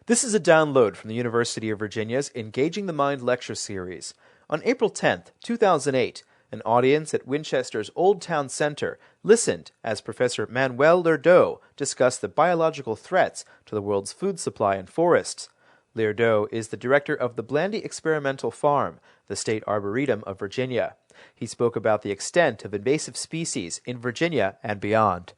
This is a download from the University of Virginia's Engaging the Mind lecture series. On April 10, 2008, an audience at Winchester's Old Town Center listened as Professor Manuel Lerdo discussed the biological threats to the world's food supply and forests. Lerdo is the director of the Blandy Experimental Farm, the state arboretum of Virginia. He spoke about the extent of invasive species in Virginia and beyond.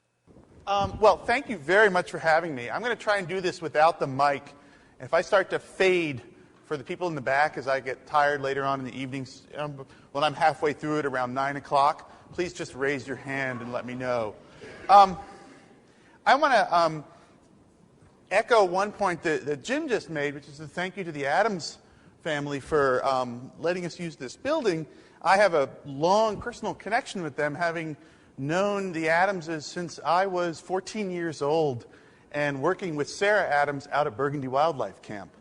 Well, thank you very much for having me. I'm going to try and do this without the mic. And if I start to fade for the people in the back as I get tired later on in the evenings, when I'm halfway through it around 9 o'clock, please just raise your hand and let me know. I want to echo one point that Jim just made, which is a thank you to the Adams family for letting us use this building. I have a long personal connection with them, having known the Adamses since I was 14 years old and working with Sarah Adams out at Burgundy Wildlife Camp.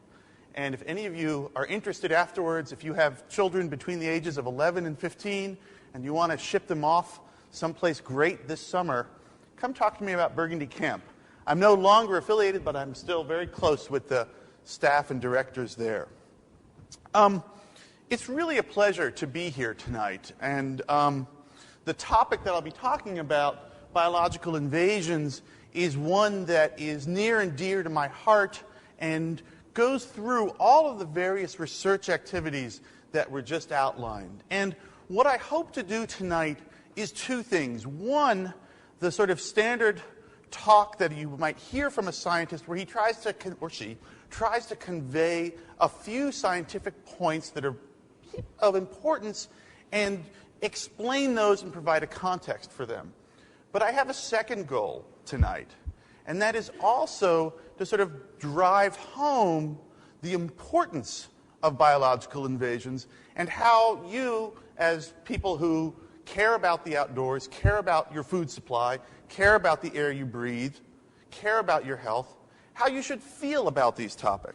And if any of you are interested afterwards, if you have children between the ages of 11 and 15 and you want to ship them off someplace great this summer, come talk to me about Burgundy Camp. I'm no longer affiliated, but I'm still very close with the staff and directors there. It's really a pleasure to be here tonight. And the topic that I'll be talking about, biological invasions, is one that is near and dear to my heart and goes through all of the various research activities that were just outlined. And what I hope to do tonight is two things. One, the sort of standard talk that you might hear from a scientist where he tries to, or she tries to convey a few scientific points that are of importance and explain those and provide a context for them. But I have a second goal tonight, and that is also to sort of drive home the importance of biological invasions and how you, as people who care about the outdoors, care about your food supply, care about the air you breathe, care about your health, how you should feel about this topic.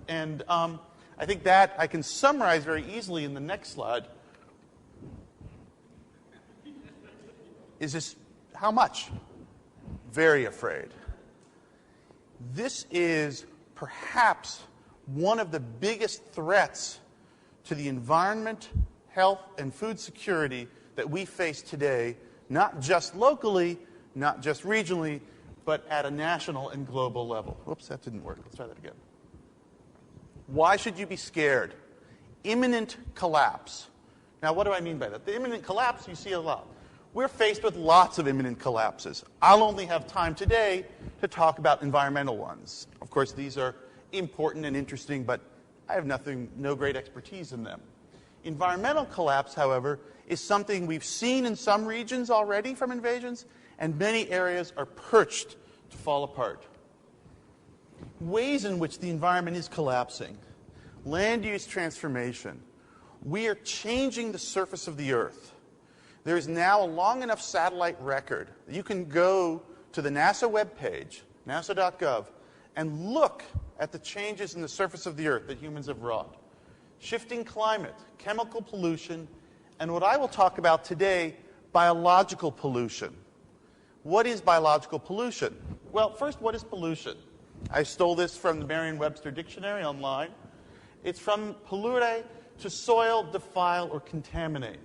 And I think that I can summarize very easily in the next slide. Is this how much? Very afraid. This is perhaps one of the biggest threats to the environment, health, and food security that we face today, not just locally, not just regionally, but at a national and global level. Whoops, that didn't work. Let's try that again. Why should you be scared? Imminent collapse. Now, what do I mean by that? The imminent collapse, you see a lot. We're faced with lots of imminent collapses. I'll only have time today to talk about environmental ones. Of course, these are important and interesting, but I have no great expertise in them. Environmental collapse, however, is something we've seen in some regions already from invasions, and many areas are perched to fall apart. Ways in which the environment is collapsing. Land use transformation. We are changing the surface of the earth. There is now a long enough satellite record that you can go to the NASA webpage, nasa.gov, and look at the changes in the surface of the earth that humans have wrought. Shifting climate, chemical pollution, and what I will talk about today, biological pollution. What is biological pollution? Well, first, what is pollution? I stole this from the Merriam-Webster dictionary online. It's from pollute, to soil, defile, or contaminate.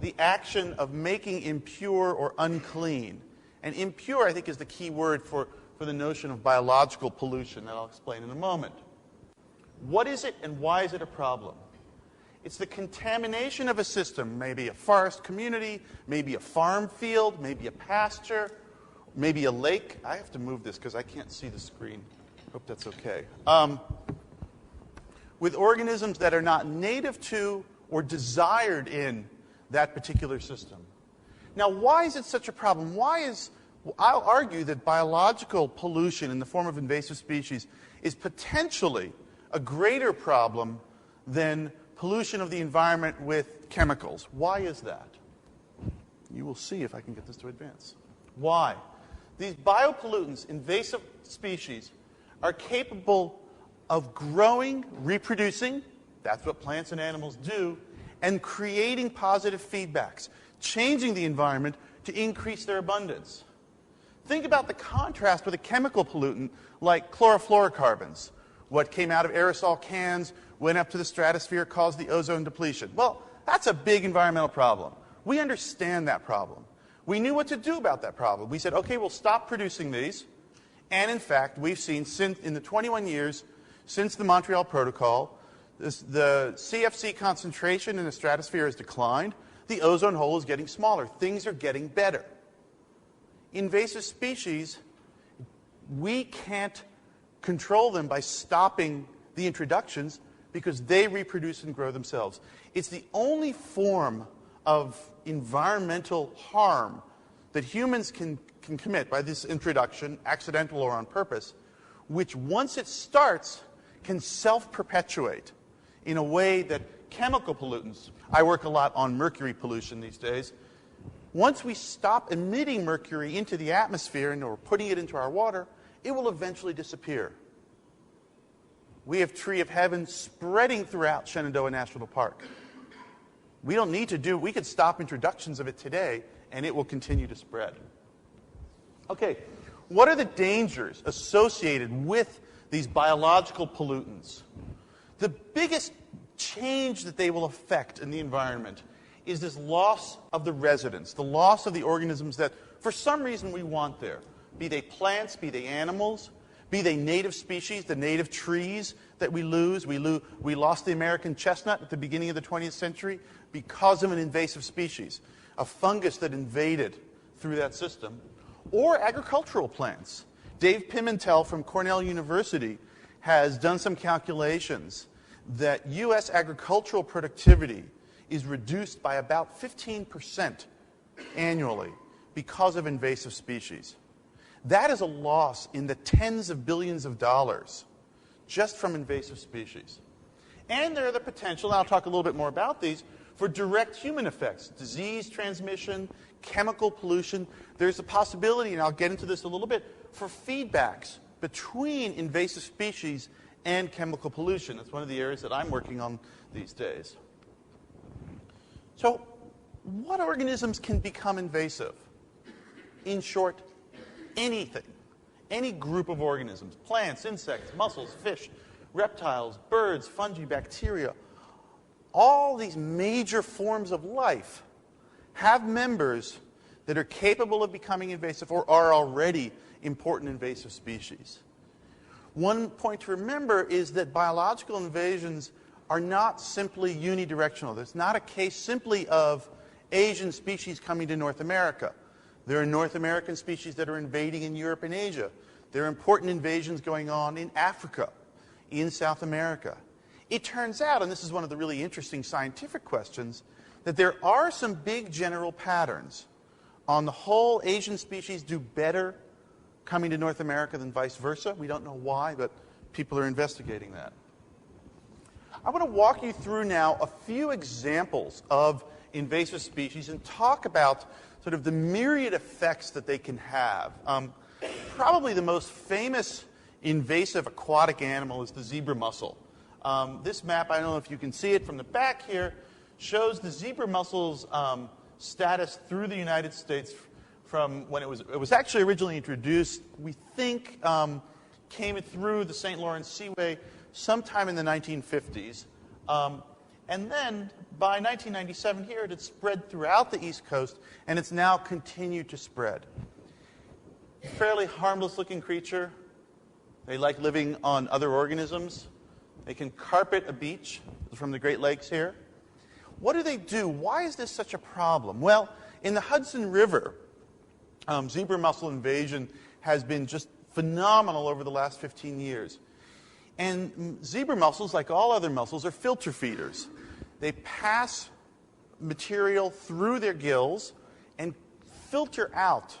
The action of making impure or unclean. And impure, I think, is the key word for the notion of biological pollution that I'll explain in a moment. What is it and why is it a problem? It's the contamination of a system, maybe a forest community, maybe a farm field, maybe a pasture, maybe a lake. I have to move this because I can't see the screen. Hope that's okay. With organisms that are not native to or desired in that particular system. Now, why is it such a problem? I'll argue that biological pollution in the form of invasive species is potentially a greater problem than pollution of the environment with chemicals. Why is that? You will see if I can get this to advance. Why? These biopollutants, invasive species, are capable of growing, reproducing, that's what plants and animals do, and creating positive feedbacks, changing the environment to increase their abundance. Think about the contrast with a chemical pollutant like chlorofluorocarbons. What came out of aerosol cans, went up to the stratosphere, caused the ozone depletion. Well, that's a big environmental problem. We understand that problem. We knew what to do about that problem. We said, okay, we'll stop producing these. And in fact, we've seen in the 21 years since the Montreal Protocol, the CFC concentration in the stratosphere has declined. The ozone hole is getting smaller. Things are getting better. Invasive species, we can't control them by stopping the introductions because they reproduce and grow themselves. It's the only form of environmental harm that humans can commit by this introduction, accidental or on purpose, which once it starts can self-perpetuate in a way that chemical pollutants, I work a lot on mercury pollution these days, once we stop emitting mercury into the atmosphere and we're putting it into our water, it will eventually disappear. We have Tree of Heaven spreading throughout Shenandoah National Park. We don't need to we could stop introductions of it today and it will continue to spread. Okay, what are the dangers associated with these biological pollutants? The biggest change that they will affect in the environment is this loss of the residents, the loss of the organisms that for some reason we want there. Be they plants, be they animals, be they native species, the native trees that we lose. We lost the American chestnut at the beginning of the 20th century because of an invasive species, a fungus that invaded through that system, or agricultural plants. Dave Pimentel from Cornell University has done some calculations that U.S. agricultural productivity is reduced by about 15% annually because of invasive species. That is a loss in the tens of billions of dollars just from invasive species. And there are the potential, and I'll talk a little bit more about these, for direct human effects, disease transmission, chemical pollution. There's a possibility, and I'll get into this a little bit, for feedbacks between invasive species and chemical pollution. That's one of the areas that I'm working on these days. So, what organisms can become invasive? In short, anything. Any group of organisms, plants, insects, mussels, fish, reptiles, birds, fungi, bacteria, all these major forms of life have members that are capable of becoming invasive or are already important invasive species. One point to remember is that biological invasions are not simply unidirectional. There's not a case simply of Asian species coming to North America. There are North American species that are invading in Europe and Asia. There are important invasions going on in Africa, in South America. It turns out, and this is one of the really interesting scientific questions, that there are some big general patterns. On the whole, Asian species do better coming to North America than vice versa. We don't know why, but people are investigating that. I want to walk you through now a few examples of invasive species and talk about sort of the myriad effects that they can have. Probably the most famous invasive aquatic animal is the zebra mussel. This map, I don't know if you can see it from the back here, shows the zebra mussel's status through the United States from when it was actually originally introduced, we think came through the St. Lawrence Seaway sometime in the 1950s. And then by 1997 here, it had spread throughout the East Coast, and it's now continued to spread. Fairly harmless-looking creature. They like living on other organisms. They can carpet a beach from the Great Lakes here. What do? Why is this such a problem? Well, in the Hudson River, zebra mussel invasion has been just phenomenal over the last 15 years. And zebra mussels, like all other mussels, are filter feeders. They pass material through their gills and filter out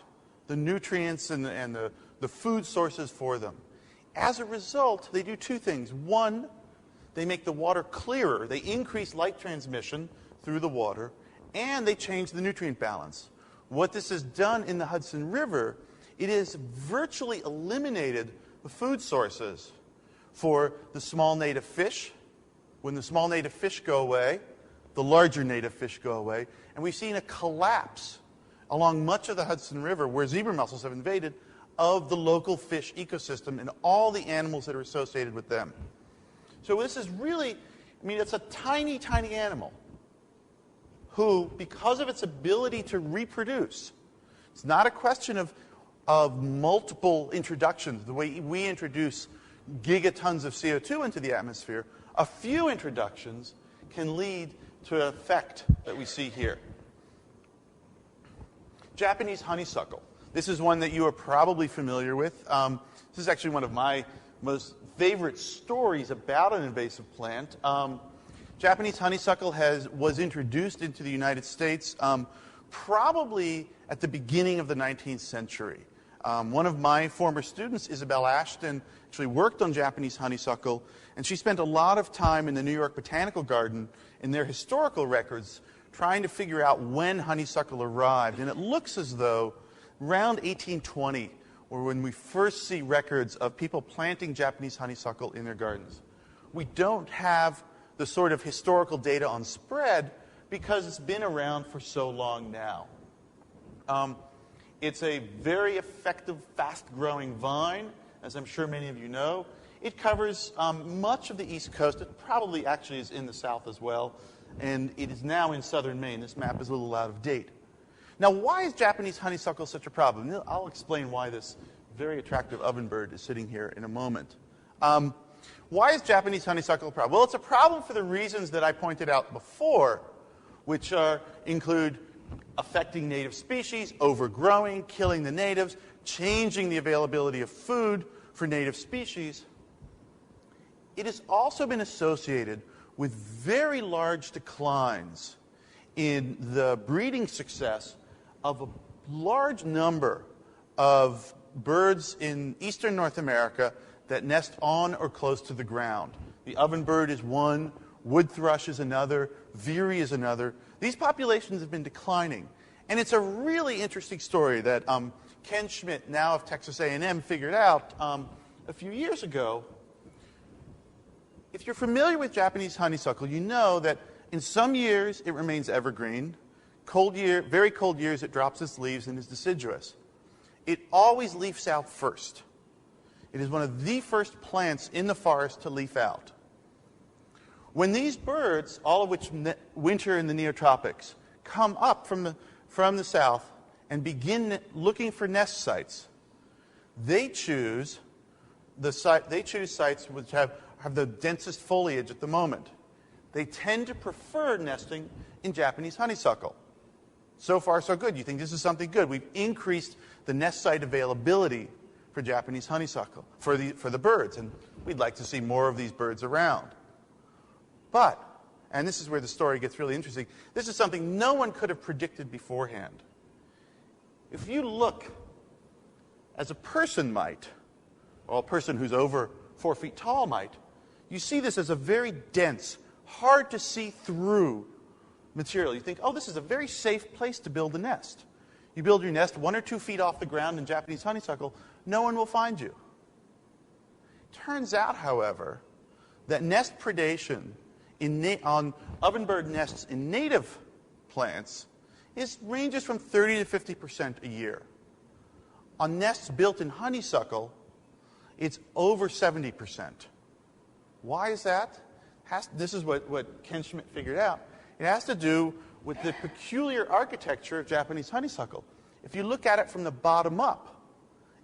the nutrients and the food sources for them. As a result, they do two things. One, they make the water clearer. They increase light transmission through the water, and they change the nutrient balance. What this has done in the Hudson River, it has virtually eliminated the food sources for the small native fish. When the small native fish go away, the larger native fish go away, and we've seen a collapse along much of the Hudson River, where zebra mussels have invaded, of the local fish ecosystem and all the animals that are associated with them. So this is really, I mean, it's a tiny, tiny animal who, because of its ability to reproduce, it's not a question of multiple introductions, the way we introduce gigatons of CO2 into the atmosphere. A few introductions can lead to an effect that we see here. Japanese honeysuckle. This is one that you are probably familiar with. This is actually one of my most favorite stories about an invasive plant. Japanese honeysuckle was introduced into the United States probably at the beginning of the 19th century. One of my former students, Isabel Ashton, actually worked on Japanese honeysuckle, and she spent a lot of time in the New York Botanical Garden in their historical records trying to figure out when honeysuckle arrived. And it looks as though around 1820, or when we first see records of people planting Japanese honeysuckle in their gardens. We don't have the sort of historical data on spread because it's been around for so long now. It's a very effective, fast-growing vine, as I'm sure many of you know. It covers much of the East Coast. It probably actually is in the South as well, and it is now in southern Maine. This map is a little out of date. Now, why is Japanese honeysuckle such a problem? I'll explain why this very attractive ovenbird is sitting here in a moment. Why is Japanese honeysuckle a problem? Well, it's a problem for the reasons that I pointed out before, which include affecting native species, overgrowing, killing the natives, changing the availability of food for native species. It has also been associated with very large declines in the breeding success of a large number of birds in eastern North America that nest on or close to the ground. The ovenbird is one, wood thrush is another, veery is another. These populations have been declining. And it's a really interesting story that Ken Schmidt, now of Texas A&M, figured out a few years ago. If you're familiar with Japanese honeysuckle, you know that in some years it remains evergreen. Very cold years it drops its leaves and is deciduous. It always leaves out first. It is one of the first plants in the forest to leaf out. When these birds, all of which winter in the neotropics, come up from the south and begin looking for nest sites, they choose sites which have the densest foliage at the moment. They tend to prefer nesting in Japanese honeysuckle. So far, so good. You think this is something good. We've increased the nest site availability for Japanese honeysuckle, for the birds, and we'd like to see more of these birds around. But, and this is where the story gets really interesting, this is something no one could have predicted beforehand. If you look, as a person might, or a person who's over 4 feet tall might, you see this as a very dense, hard to see through material. You think, oh, this is a very safe place to build a nest. You build your nest 1 or 2 feet off the ground in Japanese honeysuckle, no one will find you. Turns out, however, that nest predation on ovenbird nests in native plants ranges from 30 to 50% a year. On nests built in honeysuckle, it's over 70%. Why is that? This is what Ken Schmidt figured out. It has to do with the peculiar architecture of Japanese honeysuckle. If you look at it from the bottom up,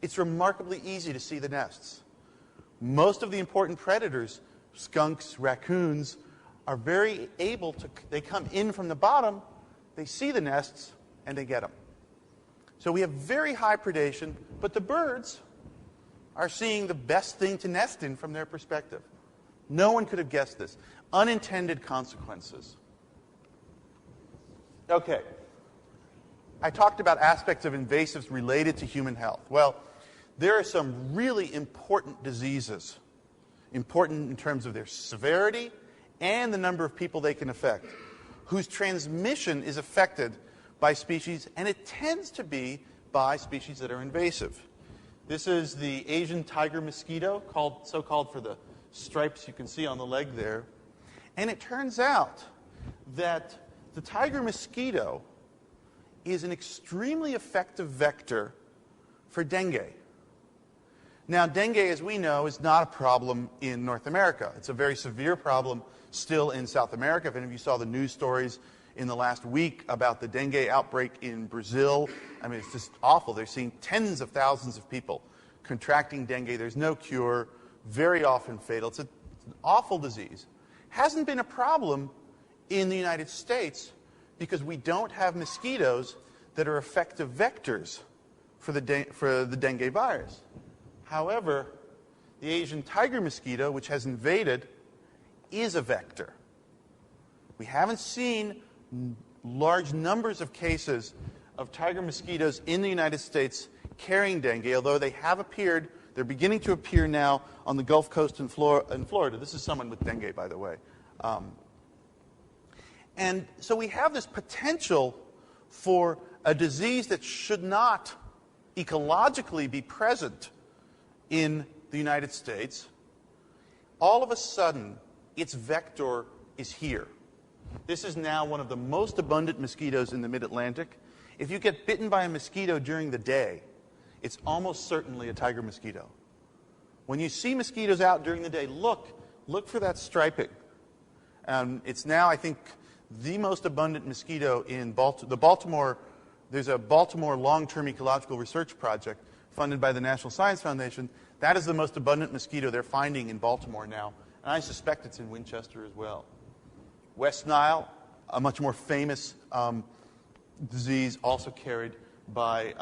it's remarkably easy to see the nests. Most of the important predators, skunks, raccoons, are very able to, they come in from the bottom, they see the nests, and they get them. So we have very high predation, but the birds are seeing the best thing to nest in from their perspective. No one could have guessed this. Unintended consequences. Okay. I talked about aspects of invasives related to human health. Well, there are some really important diseases, important in terms of their severity and the number of people they can affect, whose transmission is affected by species, and it tends to be by species that are invasive. This is the Asian tiger mosquito, so-called for the stripes you can see on the leg there. And it turns out that the tiger mosquito is an extremely effective vector for dengue. Now, dengue, as we know, is not a problem in North America. It's a very severe problem still in South America. If any of you saw the news stories in the last week about the dengue outbreak in Brazil, I mean, it's just awful. They're seeing tens of thousands of people contracting dengue. There's no cure, very often fatal. It's an awful disease. Hasn't been a problem in the United States because we don't have mosquitoes that are effective vectors for the dengue virus. However, the Asian tiger mosquito, which has invaded, is a vector. We haven't seen large numbers of cases of tiger mosquitoes in the United States carrying dengue, although they have appeared. They're beginning to appear now on the Gulf Coast in Florida. This is someone with dengue, by the way. And so we have this potential for a disease that should not ecologically be present in the United States. All of a sudden, its vector is here. This is now one of the most abundant mosquitoes in the mid-Atlantic. If you get bitten by a mosquito during the day, it's almost certainly a tiger mosquito. When you see mosquitoes out during the day, look for that striping. It's now, I think, the most abundant mosquito in Baltimore. There's a Baltimore long-term ecological research project funded by the National Science Foundation. That is the most abundant mosquito they're finding in Baltimore now. And I suspect it's in Winchester as well. West Nile, a much more famous disease, also carried by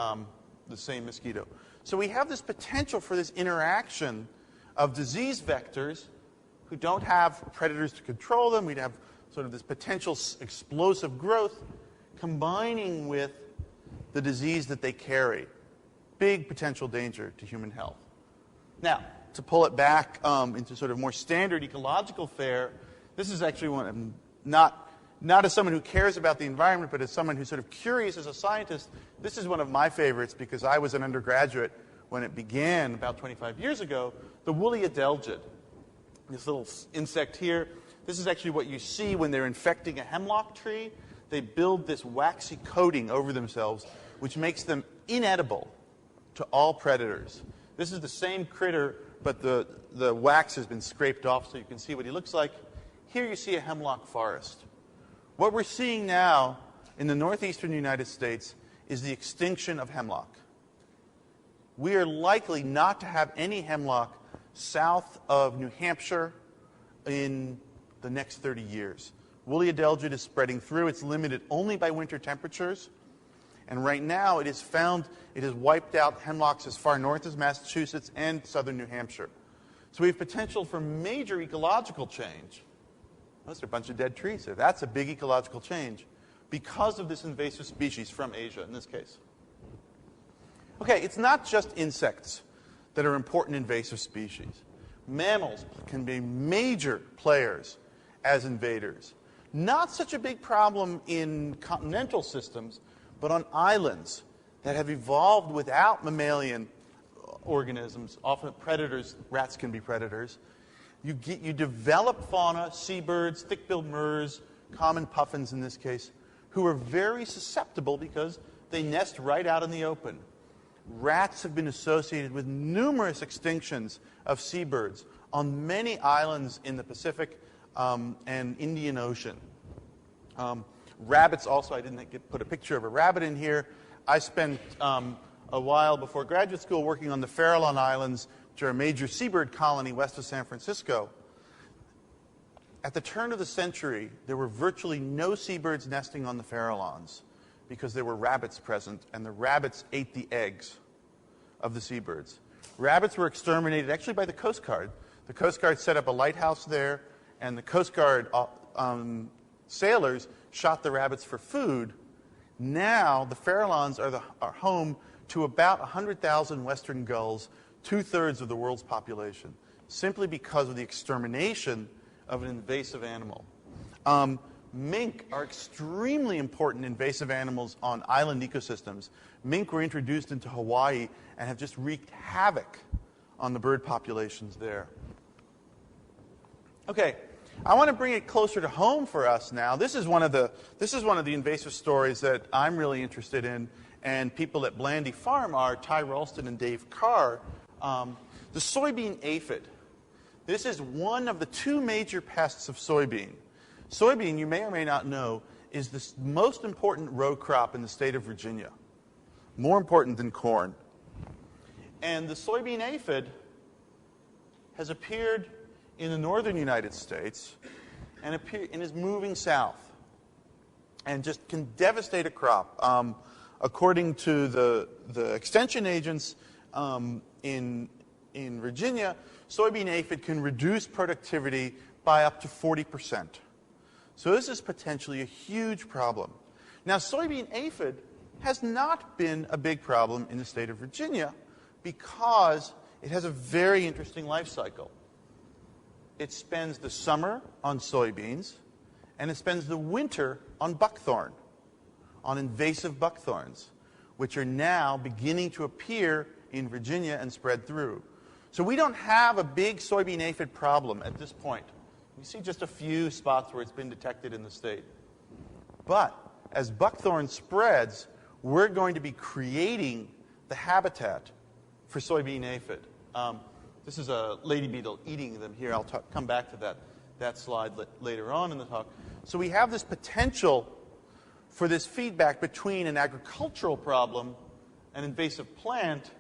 the same mosquito. So we have this potential for this interaction of disease vectors who don't have predators to control them. We'd have sort of this potential explosive growth combining with the disease that they carry. Big potential danger to human health. Now, to pull it back into sort of more standard ecological fare, this is actually one, not as someone who cares about the environment, but as someone who's sort of curious as a scientist. This is one of my favorites because I was an undergraduate when it began about 25 years ago, the woolly adelgid. This little insect here, this is actually what you see when they're infecting a hemlock tree. They build this waxy coating over themselves, which makes them inedible to all predators. This is the same critter, but the wax has been scraped off so you can see what he looks like. Here you see a hemlock forest. What we're seeing now in the northeastern United States is the extinction of hemlock. We are likely not to have any hemlock south of New Hampshire in the next 30 years. Woolly adelgid is spreading through. It's limited only by winter temperatures. And right now, it has wiped out hemlocks as far north as Massachusetts and southern New Hampshire. So we have potential for major ecological change. Those are a bunch of dead trees there. That's a big ecological change because of this invasive species from Asia in this case. Okay, it's not just insects that are important invasive species. Mammals can be major players as invaders. Not such a big problem in continental systems, but on islands that have evolved without mammalian organisms, often predators. Rats can be predators. You develop fauna, seabirds, thick-billed murres, common puffins in this case, who are very susceptible because they nest right out in the open. Rats have been associated with numerous extinctions of seabirds on many islands in the Pacific and Indian Ocean. Rabbits also, I didn't put a picture of a rabbit in here. I spent a while before graduate school working on the Farallon Islands, which are a major seabird colony west of San Francisco. At the turn of the century, there were virtually no seabirds nesting on the Farallons because there were rabbits present, and the rabbits ate the eggs of the seabirds. Rabbits were exterminated actually by the Coast Guard. The Coast Guard set up a lighthouse there, and the Coast Guard sailors shot the rabbits for food. Now, the Farallons are home to about 100,000 western gulls, 2/3 of the world's population, simply because of the extermination of an invasive animal. Mink are extremely important invasive animals on island ecosystems. Mink were introduced into Hawaii and have just wreaked havoc on the bird populations there. Okay, I want to bring it closer to home for us now. This is one of the invasive stories that I'm really interested in, and people at Blandy Farm are Ty Ralston and Dave Carr. The soybean aphid. This is one of the two major pests of soybean. Soybean, you may or may not know, is the most important row crop in the state of Virginia. More important than corn. And the soybean aphid has appeared in the northern United States and is moving south and just can devastate a crop. According to the extension agents in Virginia, soybean aphid can reduce productivity by up to 40%. So this is potentially a huge problem. Now, soybean aphid has not been a big problem in the state of Virginia because it has a very interesting life cycle. It spends the summer on soybeans, and it spends the winter on buckthorn, on invasive buckthorns, which are now beginning to appear in Virginia and spread through. So we don't have a big soybean aphid problem at this point. You see just a few spots where it's been detected in the state. But as buckthorn spreads, we're going to be creating the habitat for soybean aphid. This is a lady beetle eating them here. I'll come back to that slide later on in the talk. So we have this potential for this feedback between an agricultural problem, an invasive plant,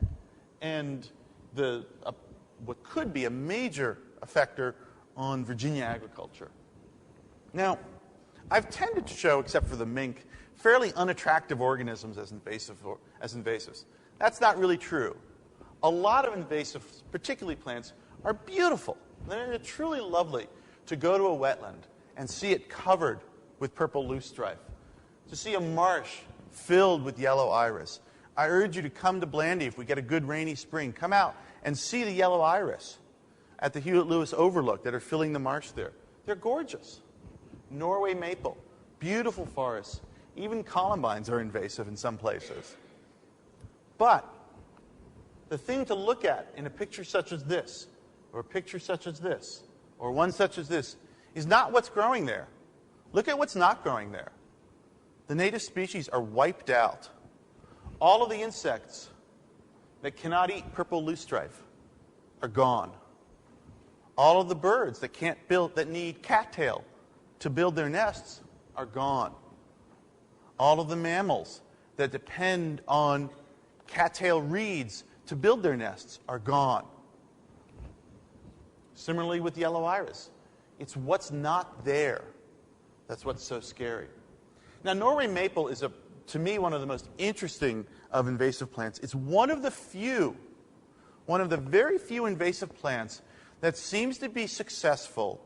and what could be a major effector on Virginia agriculture. Now, I've tended to show, except for the mink, fairly unattractive organisms as invasives. That's not really true. A lot of invasives, particularly plants, are beautiful. They're truly lovely to go to a wetland and see it covered with purple loosestrife, to see a marsh filled with yellow iris. I urge you to come to Blandy if we get a good rainy spring. Come out and see the yellow iris at the Hewitt-Lewis Overlook that are filling the marsh there. They're gorgeous. Norway maple, beautiful forests. Even columbines are invasive in some places. But the thing to look at in a picture such as this, or a picture such as this, or one such as this, is not what's growing there. Look at what's not growing there. The native species are wiped out. All of the insects that cannot eat purple loosestrife are gone. All of the birds that need cattail to build their nests are gone. All of the mammals that depend on cattail reeds to build their nests are gone. Similarly with yellow iris. It's what's not there that's what's so scary. Now, Norway maple is, to me, one of the most interesting of invasive plants. It's one of the very few invasive plants that seems to be successful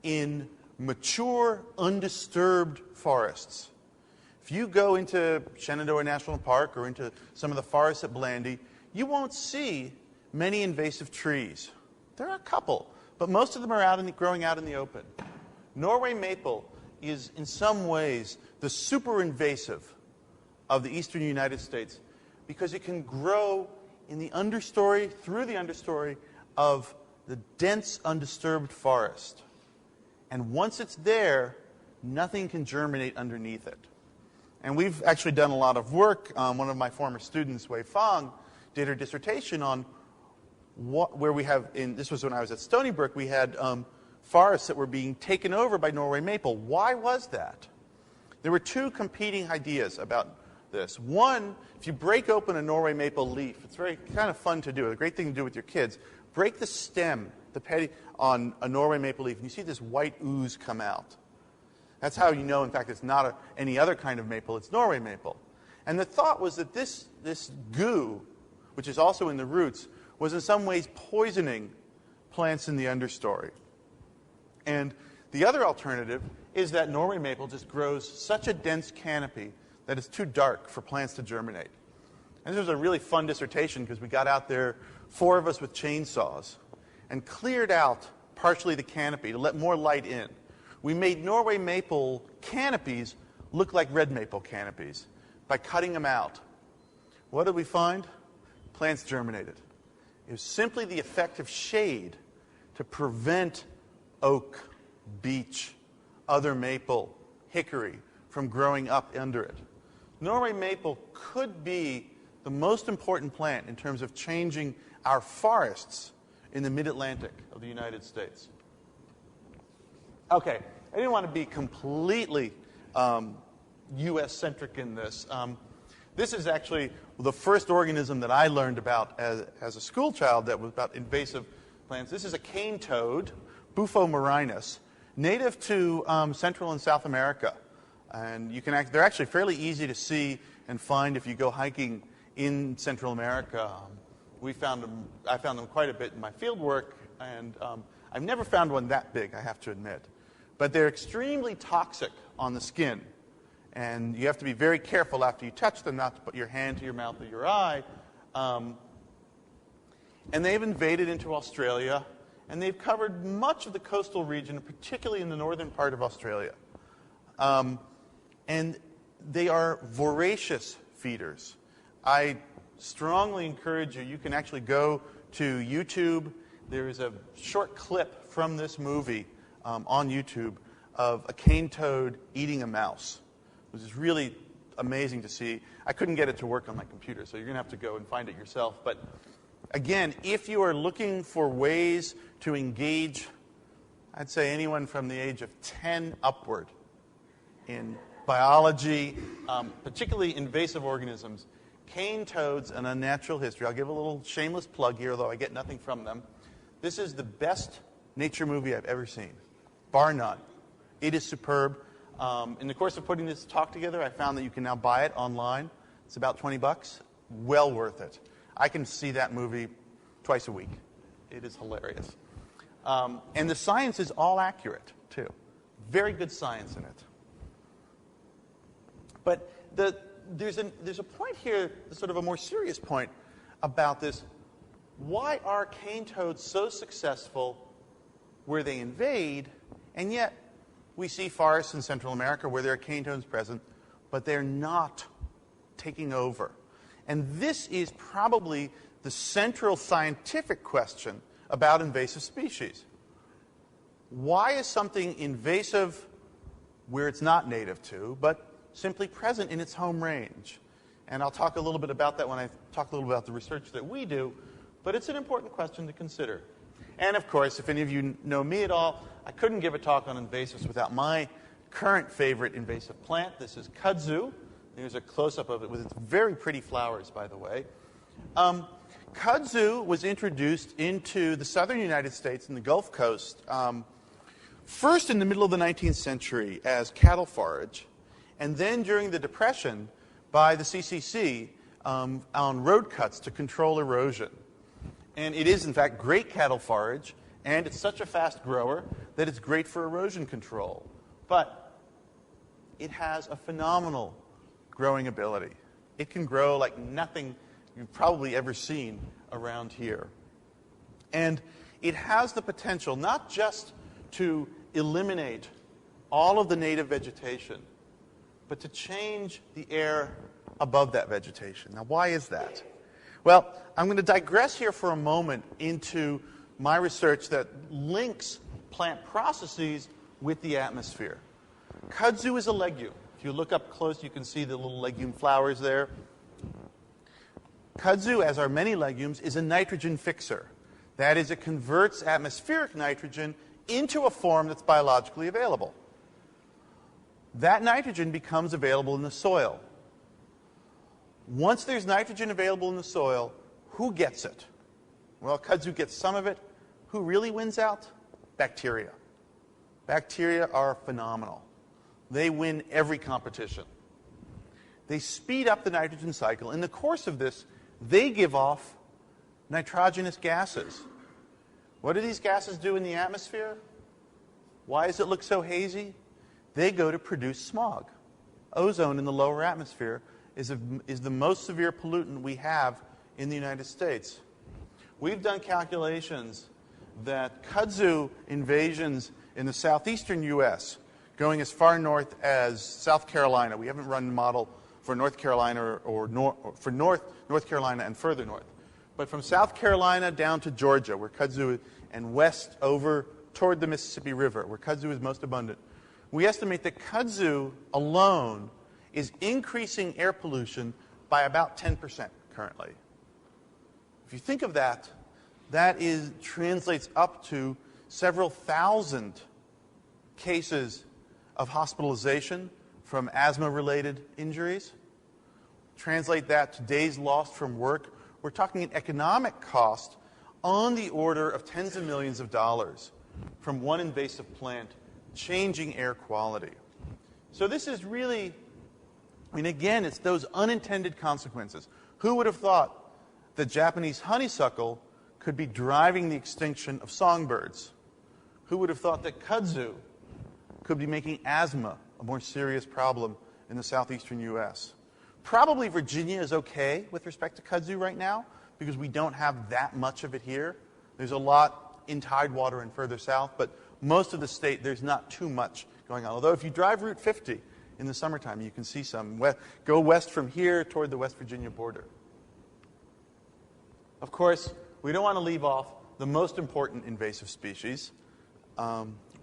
in mature, undisturbed forests. If you go into Shenandoah National Park or into some of the forests at Blandy, you won't see many invasive trees. There are a couple, but most of them are growing out in the open. Norway maple is, in some ways, the super invasive of the eastern United States because it can grow in the understory, through the understory of the dense, undisturbed forest. And once it's there, nothing can germinate underneath it. And we've actually done a lot of work. One of my former students, Wei Fang, did her dissertation on this was when I was at Stony Brook, we had forests that were being taken over by Norway maple. Why was that? There were two competing ideas about this. One, if you break open a Norway maple leaf, it's very kind of fun to do. A great thing to do with your kids. Break the stem, the petty, on a Norway maple leaf, and you see this white ooze come out. That's how you know, in fact, it's not any other kind of maple, it's Norway maple. And the thought was that this goo, which is also in the roots, was in some ways poisoning plants in the understory. And the other alternative is that Norway maple just grows such a dense canopy that it's too dark for plants to germinate. And this was a really fun dissertation because we got out there, 4 of us with chainsaws, and cleared out partially the canopy to let more light in. We made Norway maple canopies look like red maple canopies by cutting them out. What did we find? Plants germinated. It was simply the effect of shade to prevent oak beech, other maple, hickory from growing up under it. Norway maple could be the most important plant in terms of changing our forests in the mid-Atlantic of the United States. Okay, I didn't want to be completely U.S.-centric in this. This is actually the first organism that I learned about as a school child that was about invasive plants. This is a cane toad, Bufo marinus, native to Central and South America. And you can they're actually fairly easy to see and find if you go hiking in Central America. I found them quite a bit in my field work, and I've never found one that big, I have to admit. But they're extremely toxic on the skin. And you have to be very careful after you touch them not to put your hand to your mouth or your eye. And they've invaded into Australia, and they've covered much of the coastal region, particularly in the northern part of Australia. And they are voracious feeders. I strongly encourage you can actually go to YouTube. There is a short clip from this movie on YouTube of a cane toad eating a mouse, which is really amazing to see. I couldn't get it to work on my computer, so you're going to have to go and find it yourself. But again, if you are looking for ways to engage, I'd say anyone from the age of 10 upward in biology, particularly invasive organisms, cane toads and Unnatural History. I'll give a little shameless plug here, although I get nothing from them. This is the best nature movie I've ever seen, bar none. It is superb. In the course of putting this talk together, I found that you can now buy it online. It's about $20. Well worth it. I can see that movie twice a week. It is hilarious. And the science is all accurate, too. Very good science in it. But there's a point here, sort of a more serious point about this. Why are cane toads so successful where they invade, and yet we see forests in Central America where there are cane toads present, but they're not taking over? And this is probably the central scientific question about invasive species. Why is something invasive where it's not native to, but simply present in its home range? And I'll talk a little bit about that when I talk a little about the research that we do, but it's an important question to consider. And of course, if any of you know me at all, I couldn't give a talk on invasives without my current favorite invasive plant. This is kudzu. Here's a close-up of it with its very pretty flowers, by the way. Kudzu was introduced into the southern United States and the Gulf Coast first in the middle of the 19th century as cattle forage, and then during the Depression by the CCC on road cuts to control erosion. And it is, in fact, great cattle forage, and it's such a fast grower that it's great for erosion control. But it has a phenomenal growing ability. It can grow like nothing you've probably ever seen around here. And it has the potential not just to eliminate all of the native vegetation, but to change the air above that vegetation. Now, why is that? Well, I'm going to digress here for a moment into my research that links plant processes with the atmosphere. Kudzu is a legume. If you look up close, you can see the little legume flowers there. Kudzu, as are many legumes, is a nitrogen fixer. That is, it converts atmospheric nitrogen into a form that's biologically available. That nitrogen becomes available in the soil. Once there's nitrogen available in the soil, who gets it? Well, kudzu gets some of it. Who really wins out? Bacteria. Bacteria are phenomenal. They win every competition. They speed up the nitrogen cycle. In the course of this, they give off nitrogenous gases. What do these gases do in the atmosphere? Why does it look so hazy? They go to produce smog. Ozone in the lower atmosphere is the most severe pollutant we have in the United States. We've done calculations that kudzu invasions in the southeastern U.S., going as far north as South Carolina. We haven't run a model for North Carolina or for North Carolina and further north. But from South Carolina down to Georgia, where kudzu, and west over toward the Mississippi River, where kudzu is most abundant. We estimate that kudzu alone is increasing air pollution by about 10% currently. If you think of that, that translates up to several thousand cases of hospitalization from asthma-related injuries. Translate that to days lost from work. We're talking an economic cost on the order of tens of millions of dollars from one invasive plant changing air quality. So this is really, again, it's those unintended consequences. Who would have thought that Japanese honeysuckle could be driving the extinction of songbirds? Who would have thought that kudzu could be making asthma a more serious problem in the southeastern U.S.? Probably Virginia is okay with respect to kudzu right now because we don't have that much of it here. There's a lot in tidewater and further south, but most of the state, there's not too much going on. Although if you drive Route 50 in the summertime, you can see some. Go west from here toward the West Virginia border. Of course, we don't want to leave off the most important invasive species.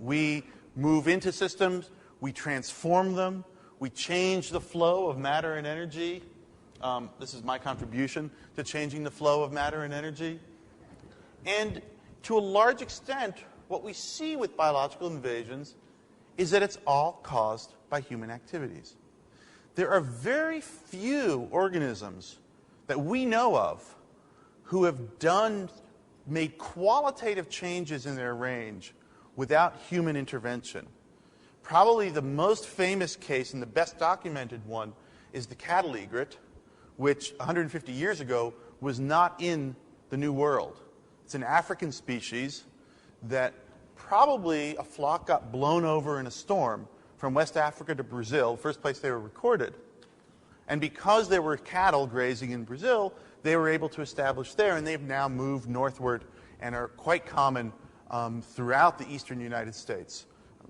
We move into systems, we transform them, we change the flow of matter and energy. This is my contribution to changing the flow of matter and energy. And to a large extent, what we see with biological invasions is that it's all caused by human activities. There are very few organisms that we know of who have made qualitative changes in their range without human intervention. Probably the most famous case and the best documented one is the cattle egret, which 150 years ago was not in the New World. It's an African species that probably a flock got blown over in a storm from West Africa to Brazil, first place they were recorded. And because there were cattle grazing in Brazil, they were able to establish there, and they've now moved northward and are quite common throughout the eastern United States.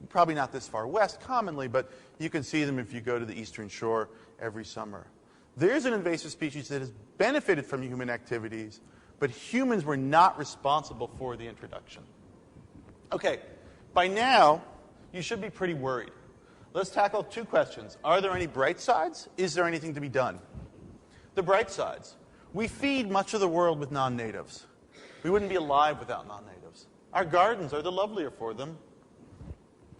Probably not this far west commonly, but you can see them if you go to the eastern shore every summer. There's an invasive species that has benefited from human activities, but humans were not responsible for the introduction. Okay, by now, you should be pretty worried. Let's tackle two questions. Are there any bright sides? Is there anything to be done? The bright sides. We feed much of the world with non-natives. We wouldn't be alive without non-natives. Our gardens are the lovelier for them.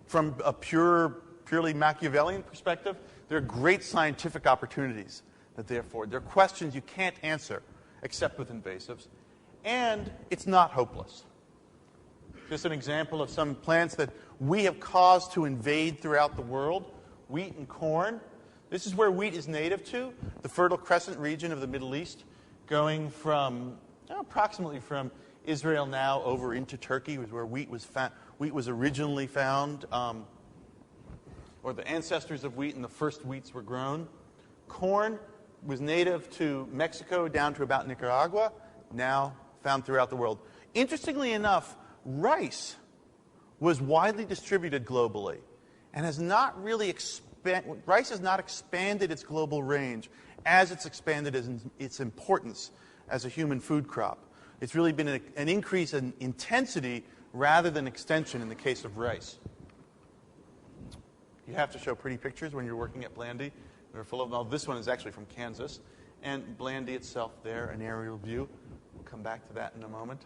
From a purely Machiavellian perspective, there are great scientific opportunities that they afford. There are questions you can't answer except with invasives. And it's not hopeless. Just an example of some plants that we have caused to invade throughout the world. Wheat and corn. This is where wheat is native to, the Fertile Crescent region of the Middle East, going from approximately from Israel now over into Turkey, was where wheat was originally found, or the ancestors of wheat and the first wheats were grown. Corn was native to Mexico down to about Nicaragua, now found throughout the world. Interestingly enough, rice was widely distributed globally and has not really rice has not expanded its global range as it's expanded its importance as a human food crop. It's really been an increase in intensity rather than extension in the case of rice. You have to show pretty pictures when you're working at Blandy. They're full of them. This one is actually from Kansas. And Blandy itself there, an aerial view. We'll come back to that in a moment.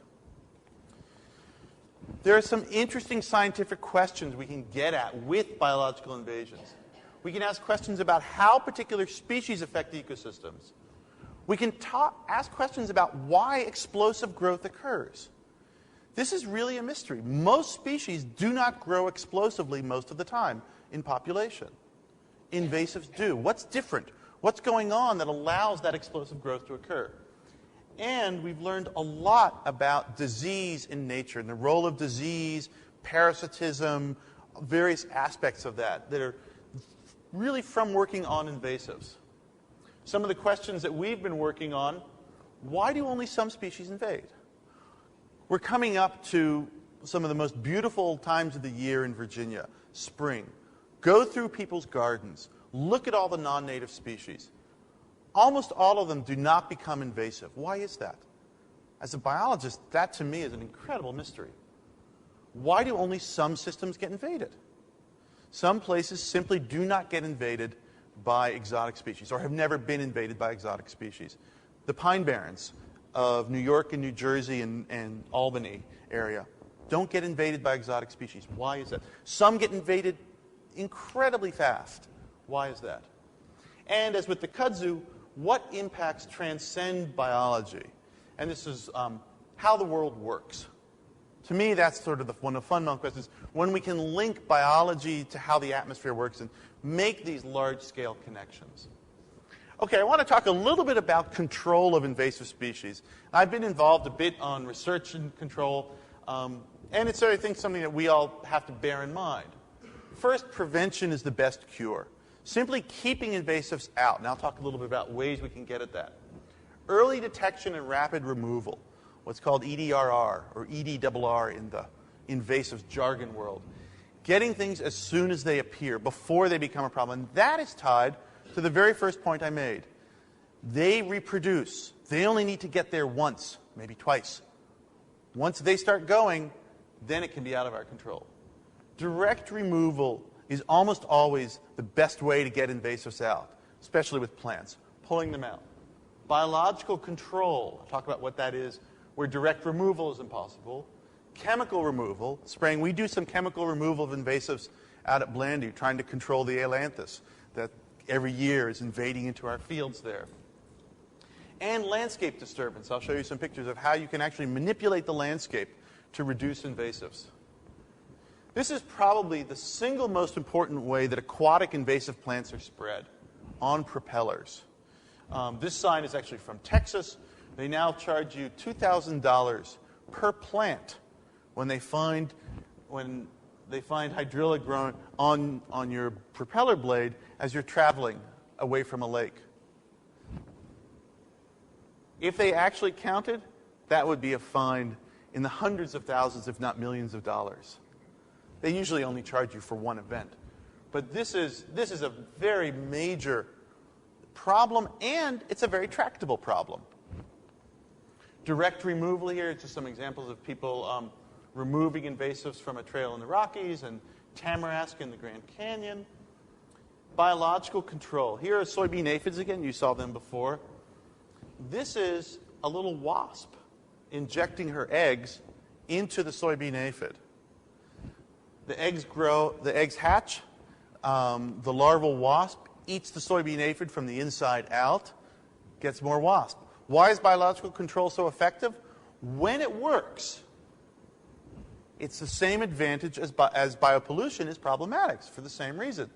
There are some interesting scientific questions we can get at with biological invasions. We can ask questions about how particular species affect ecosystems. We can ask questions about why explosive growth occurs. This is really a mystery. Most species do not grow explosively most of the time in population. Invasives do. What's different? What's going on that allows that explosive growth to occur? And we've learned a lot about disease in nature and the role of disease, parasitism, various aspects of that are really from working on invasives. Some of the questions that we've been working on, why do only some species invade? We're coming up to some of the most beautiful times of the year in Virginia, spring. Go through people's gardens. Look at all the non-native species. Almost all of them do not become invasive. Why is that? As a biologist, that to me is an incredible mystery. Why do only some systems get invaded? Some places simply do not get invaded by exotic species or have never been invaded by exotic species. The Pine Barrens of New York and New Jersey and Albany area don't get invaded by exotic species. Why is that? Some get invaded incredibly fast. Why is that? And as with the kudzu, what impacts transcend biology? And this is how the world works. To me, that's sort of one of the fundamental questions, when we can link biology to how the atmosphere works and make these large-scale connections. Okay, I want to talk a little bit about control of invasive species. I've been involved a bit on research and control, and it's, I think, something that we all have to bear in mind. First, prevention is the best cure. Simply keeping invasives out. Now I'll talk a little bit about ways we can get at that. Early detection and rapid removal, what's called EDRR, or EDRR in the invasive jargon world. Getting things as soon as they appear, before they become a problem. And that is tied to the very first point I made. They reproduce. They only need to get there once, maybe twice. Once they start going, then it can be out of our control. Direct removal is almost always the best way to get invasives out, especially with plants, pulling them out. Biological control, I'll talk about what that is, where direct removal is impossible. Chemical removal, spraying. We do some chemical removal of invasives out at Blandy, trying to control the ailanthus that every year is invading into our fields there. And landscape disturbance. I'll show you some pictures of how you can actually manipulate the landscape to reduce invasives. This is probably the single most important way that aquatic invasive plants are spread, on propellers. This sign is actually from Texas. They now charge you $2,000 per plant when they find hydrilla grown on your propeller blade as you're traveling away from a lake. If they actually counted, that would be a fine in the hundreds of thousands, if not millions of dollars. They usually only charge you for one event. But this is a very major problem, and it's a very tractable problem. Direct removal here, it's just some examples of people removing invasives from a trail in the Rockies and tamarask in the Grand Canyon. Biological control. Here are soybean aphids again. You saw them before. This is a little wasp injecting her eggs into the soybean aphid. The eggs hatch. The larval wasp eats the soybean aphid from the inside out, gets more wasp. Why is biological control so effective? When it works, it's the same advantage as biopollution is problematic for the same reason.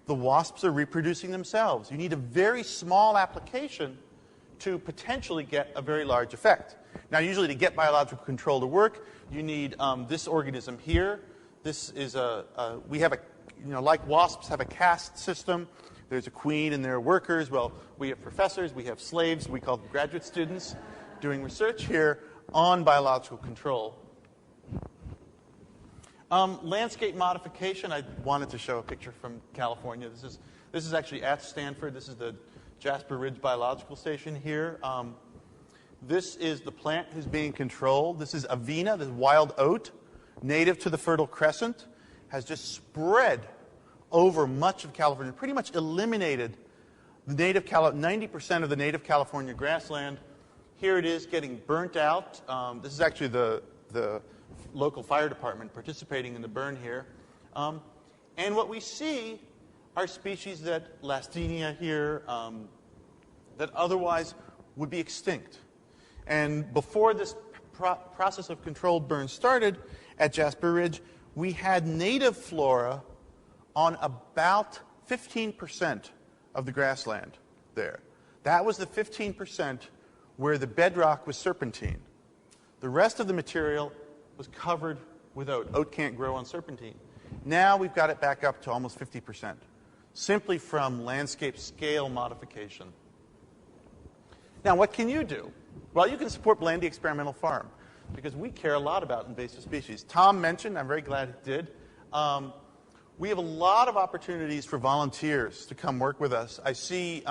The wasps are reproducing themselves. You need a very small application to potentially get a very large effect. Now, usually to get biological control to work, you need this organism here. This is we have like wasps have a caste system. There's a queen and there are workers. Well, we have professors, we have slaves, we call them graduate students, doing research here on biological control. Landscape modification, I wanted to show a picture from California. This is actually at Stanford. This is the Jasper Ridge Biological Station here. This is the plant who's being controlled. This is avena, this wild oat, native to the Fertile Crescent, has just spread over much of California, pretty much eliminated the 90% of the native California grassland. Here it is getting burnt out. This is actually the local fire department participating in the burn here. And what we see are species that, Lastenia here, that otherwise would be extinct. And before this process of controlled burn started at Jasper Ridge, we had native flora on about 15% of the grassland there. That was the 15% where the bedrock was serpentine. The rest of the material was covered with oat. Oat can't grow on serpentine. Now we've got it back up to almost 50%, simply from landscape scale modification. Now, what can you do? Well, you can support Blandy Experimental Farm, because we care a lot about invasive species. Tom mentioned, I'm very glad he did, we have a lot of opportunities for volunteers to come work with us. I see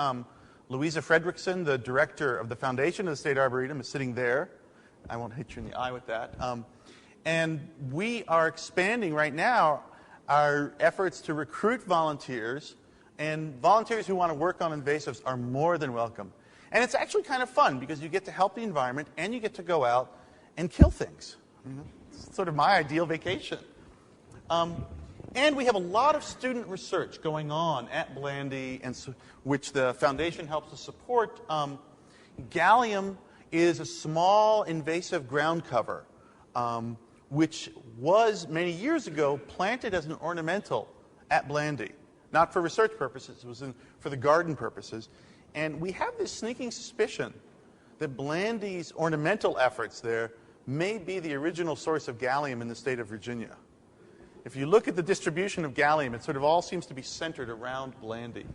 Louisa Fredrickson, the director of the Foundation of the State Arboretum, is sitting there. I won't hit you in the eye with that. And we are expanding right now our efforts to recruit volunteers, and volunteers who want to work on invasives are more than welcome. And it's actually kind of fun because you get to help the environment and you get to go out and kill things. It's sort of my ideal vacation. And we have a lot of student research going on at Blandy, which the foundation helps to support. Gallium is a small invasive ground cover, which was many years ago planted as an ornamental at Blandy. Not for research purposes, it was for the garden purposes. And we have this sneaking suspicion that Blandy's ornamental efforts there may be the original source of gallium in the state of Virginia. If you look at the distribution of gallium, it sort of all seems to be centered around Blandy.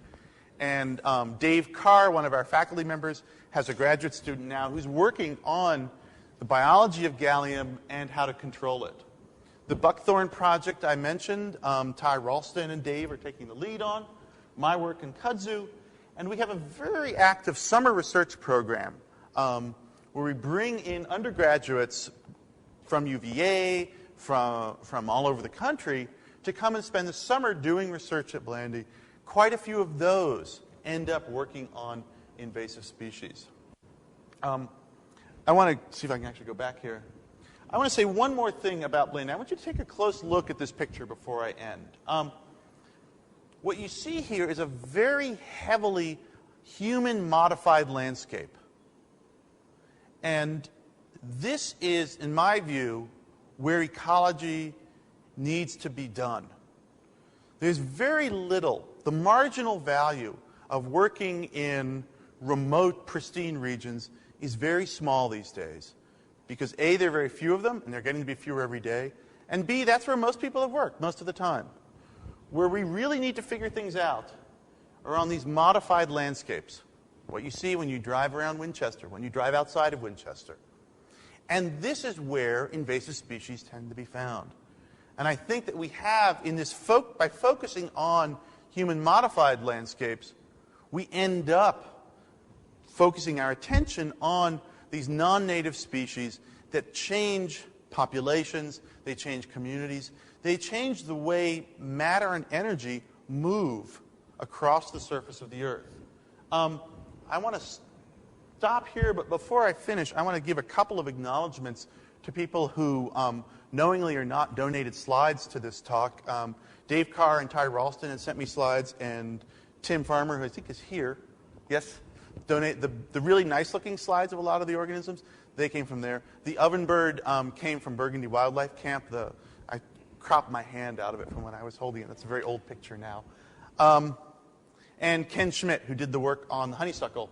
And Dave Carr, one of our faculty members, has a graduate student now who's working on the biology of gallium and how to control it. The buckthorn project I mentioned, Ty Ralston and Dave are taking the lead on. My work in kudzu. And we have a very active summer research program where we bring in undergraduates from UVA, from all over the country, to come and spend the summer doing research at Blandy. Quite a few of those end up working on invasive species. I want to see if I can actually go back here. I want to say one more thing about Blandy. I want you to take a close look at this picture before I end. What you see here is a very heavily human-modified landscape. And this is, in my view, where ecology needs to be done. There's very little, the marginal value of working in remote, pristine regions is very small these days. Because A, there are very few of them, and they're getting to be fewer every day. And B, that's where most people have worked most of the time. Where we really need to figure things out are on these modified landscapes. What you see when you drive around Winchester, when you drive outside of Winchester. And this is where invasive species tend to be found. And I think that we have, in this by focusing on human-modified landscapes, we end up focusing our attention on these non-native species that change populations, they change communities, they change the way matter and energy move across the surface of the Earth. I want to stop here, but before I finish, I want to give a couple of acknowledgments to people who, knowingly or not, donated slides to this talk. Dave Carr and Ty Ralston had sent me slides, and Tim Farmer, who I think is here, yes, donate the really nice-looking slides of a lot of the organisms. They came from there. The ovenbird came from Burgundy Wildlife Camp. I cropped my hand out of it from when I was holding it. That's a very old picture now. And Ken Schmidt, who did the work on the honeysuckle,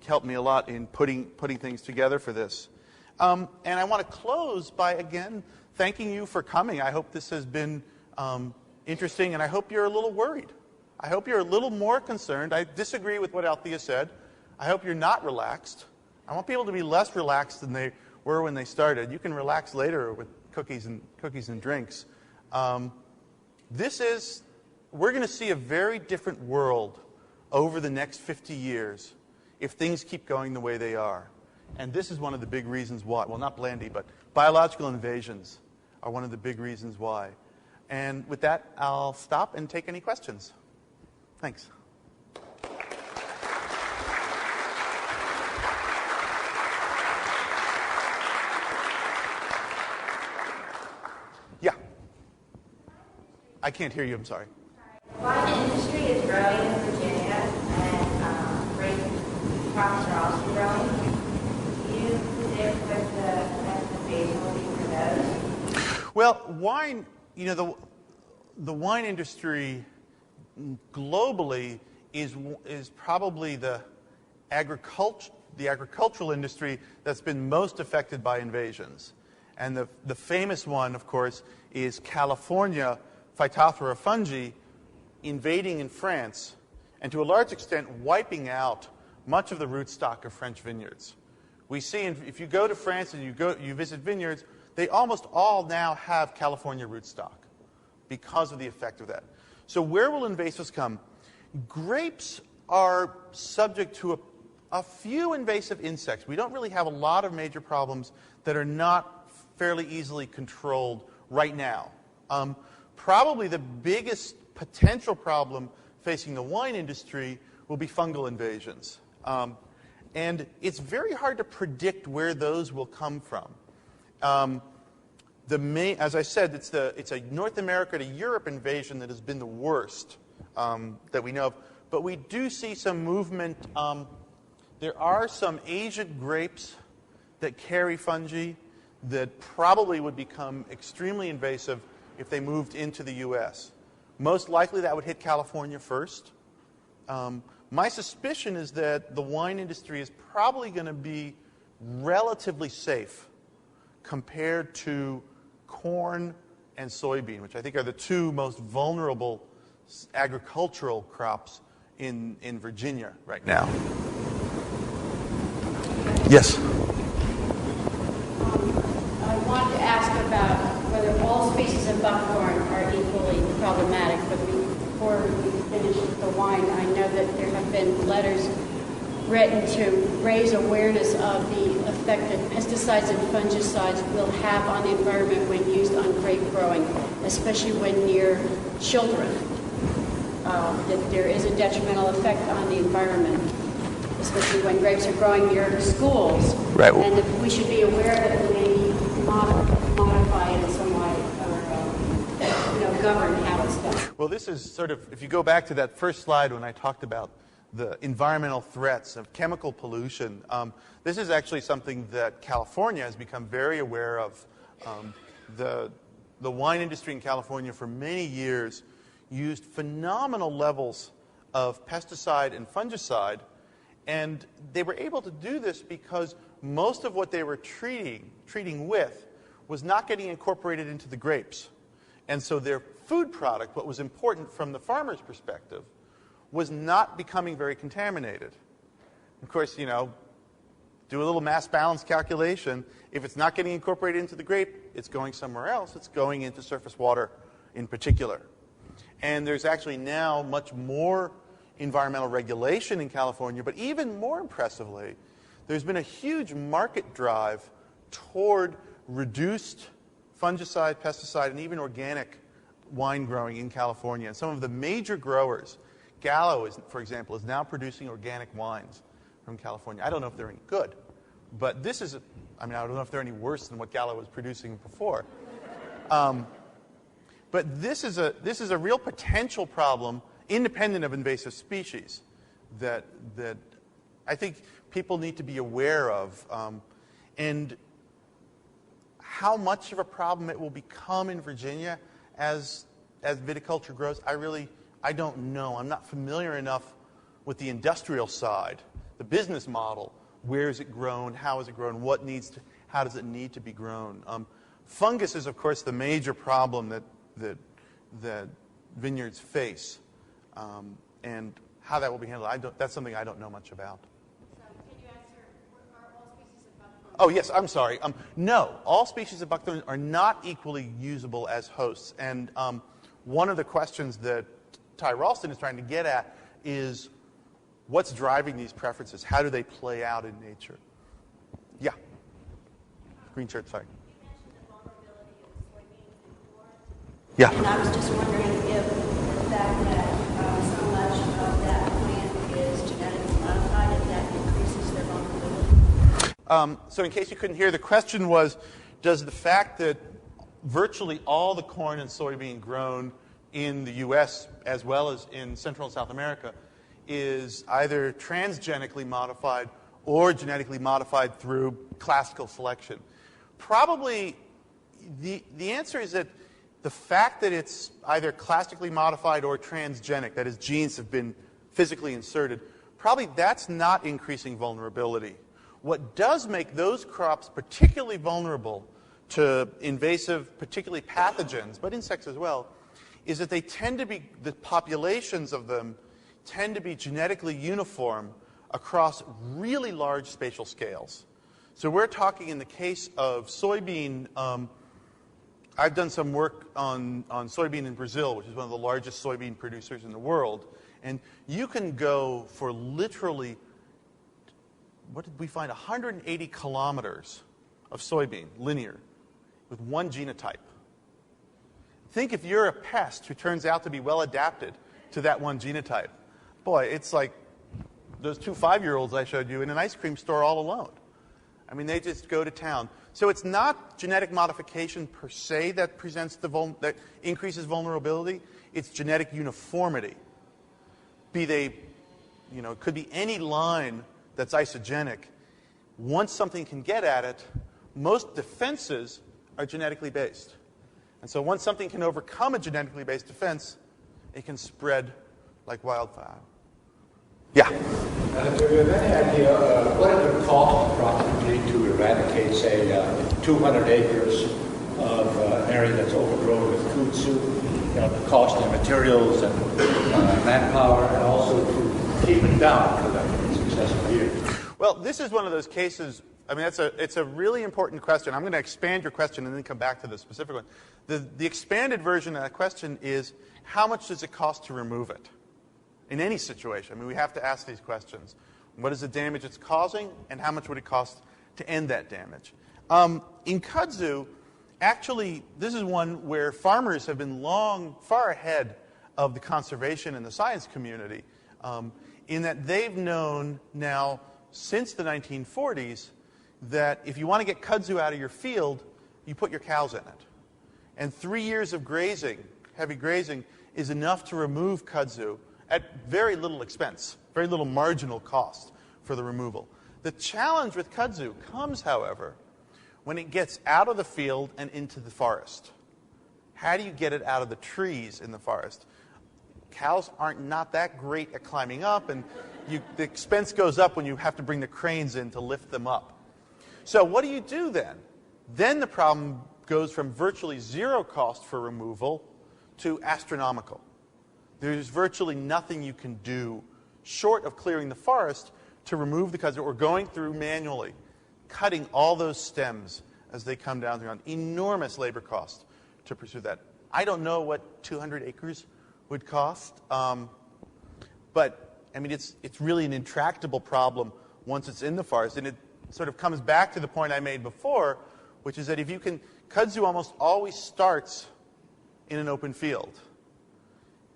helped me a lot in putting things together for this. And I want to close by, again, thanking you for coming. I hope this has been interesting, and I hope you're a little worried. I hope you're a little more concerned. I disagree with what Althea said. I hope you're not relaxed. I want people to be less relaxed than they were when they started. You can relax later with cookies and drinks. We're going to see a very different world over the next 50 years if things keep going the way they are. And this is one of the big reasons why. Well, not Blandy, but biological invasions are one of the big reasons why. And with that, I'll stop and take any questions. Thanks. Yeah. I can't hear you, I'm sorry. The wine industry is growing in Virginia, and grape crops are also growing. Do you predict what the next invasion will be for those? Well, wine, the wine industry globally is probably the agricultural industry that's been most affected by invasions. And the famous one, of course, is California Phytophthora fungi invading in France and to a large extent wiping out much of the rootstock of French vineyards. We see, if you go to France and you visit vineyards, they almost all now have California rootstock because of the effect of that. So where will invasives come? Grapes are subject to a few invasive insects. We don't really have a lot of major problems that are not fairly easily controlled right now. Probably the biggest potential problem facing the wine industry will be fungal invasions. And it's very hard to predict where those will come from. As I said, it's a North America to Europe invasion that has been the worst that we know of. But we do see some movement. There are some Asian grapes that carry fungi that probably would become extremely invasive if they moved into the U.S. Most likely that would hit California first. My suspicion is that the wine industry is probably going to be relatively safe compared to corn and soybean, which I think are the two most vulnerable agricultural crops in Virginia right now. Yes? I wanted to ask about whether all species of buckthorn are equally problematic, but before we finish with the wine, I know that there have been letters written to raise awareness of the effect that pesticides and fungicides will have on the environment when used on grape growing, especially when near children, that there is a detrimental effect on the environment, especially when grapes are growing near schools. Right. And that we should be aware that we may modify it in some way or govern how it's done. Well, this is sort of, if you go back to that first slide when I talked about the environmental threats of chemical pollution, this is actually something that California has become very aware of. The wine industry in California for many years used phenomenal levels of pesticide and fungicide, and they were able to do this because most of what they were treating with was not getting incorporated into the grapes. And so their food product, what was important from the farmer's perspective, was not becoming very contaminated. Of course, do a little mass balance calculation. If it's not getting incorporated into the grape, it's going somewhere else. It's going into surface water in particular. And there's actually now much more environmental regulation in California, but even more impressively, there's been a huge market drive toward reduced fungicide, pesticide, and even organic wine growing in California. And some of the major growers, Gallo, for example, is now producing organic wines from California. I don't know if they're any good, but this is, I don't know if they're any worse than what Gallo was producing before. But this is a real potential problem, independent of invasive species, that I think people need to be aware of. And how much of a problem it will become in Virginia as viticulture grows, I don't know. I'm not familiar enough with the industrial side, the business model. Where is it grown? How is it grown? How does it need to be grown? Fungus is, of course, the major problem that vineyards face, and how that will be handled. That's something I don't know much about. So can you answer, are all species of buckthorn? Oh, yes, I'm sorry. No, all species of buckthorn are not equally usable as hosts. And one of the questions that Ty Ralston is trying to get at is what's driving these preferences? How do they play out in nature? Yeah. Green shirt, sorry. You mentioned the vulnerability of soybeans and corn. Yeah. And I was just wondering if the fact that so much of that plant is genetically modified, if that increases their vulnerability. So in case you couldn't hear, the question was, does the fact that virtually all the corn and soybean grown in the U.S. as well as in Central and South America is either transgenically modified or genetically modified through classical selection? Probably the answer is that the fact that it's either classically modified or transgenic, that is, genes have been physically inserted, probably that's not increasing vulnerability. What does make those crops particularly vulnerable to invasive, particularly pathogens, but insects as well, is that they tend to be, the populations of them tend to be genetically uniform across really large spatial scales. So we're talking in the case of soybean, I've done some work on soybean in Brazil, which is one of the largest soybean producers in the world. And you can go for literally, what did we find, 180 kilometers of soybean, linear. with one genotype. Think if you're a pest who turns out to be well adapted to that one genotype. Boy, it's like those 2 5-year-olds I showed you in an ice cream store all alone. I mean, they just go to town. So it's not genetic modification per se that that increases vulnerability. It's genetic uniformity. Be they, it could be any line that's isogenic. Once something can get at it, most defenses are genetically based. And so once something can overcome a genetically based defense, it can spread like wildfire. Yeah? Do you have any idea what it would cost approximately to eradicate, say, 200 acres of an area that's overgrown with kudzu? The cost of materials and manpower, and also to keep it down for the successive years. Well, this is one of those cases. I mean, it's a really important question. I'm going to expand your question and then come back to the specific one. The expanded version of that question is, how much does it cost to remove it? In any situation, I mean, we have to ask these questions. What is the damage it's causing, and how much would it cost to end that damage? In kudzu, actually, this is one where farmers have been far ahead of the conservation and the science community, in that they've known now since the 1940s that if you want to get kudzu out of your field, you put your cows in it. And 3 years of grazing, heavy grazing, is enough to remove kudzu at very little expense, very little marginal cost for the removal. The challenge with kudzu comes, however, when it gets out of the field and into the forest. How do you get it out of the trees in the forest? Cows aren't not that great at climbing up, and the expense goes up when you have to bring the cranes in to lift them up. So what do you do then? Then the problem goes from virtually zero cost for removal to astronomical. There's virtually nothing you can do short of clearing the forest to remove the kudzu, or going through manually, cutting all those stems as they come down the ground. Enormous labor cost to pursue that. I don't know what 200 acres would cost, but I mean, it's really an intractable problem once it's in the forest, and it sort of comes back to the point I made before, which is that if you can, kudzu almost always starts in an open field.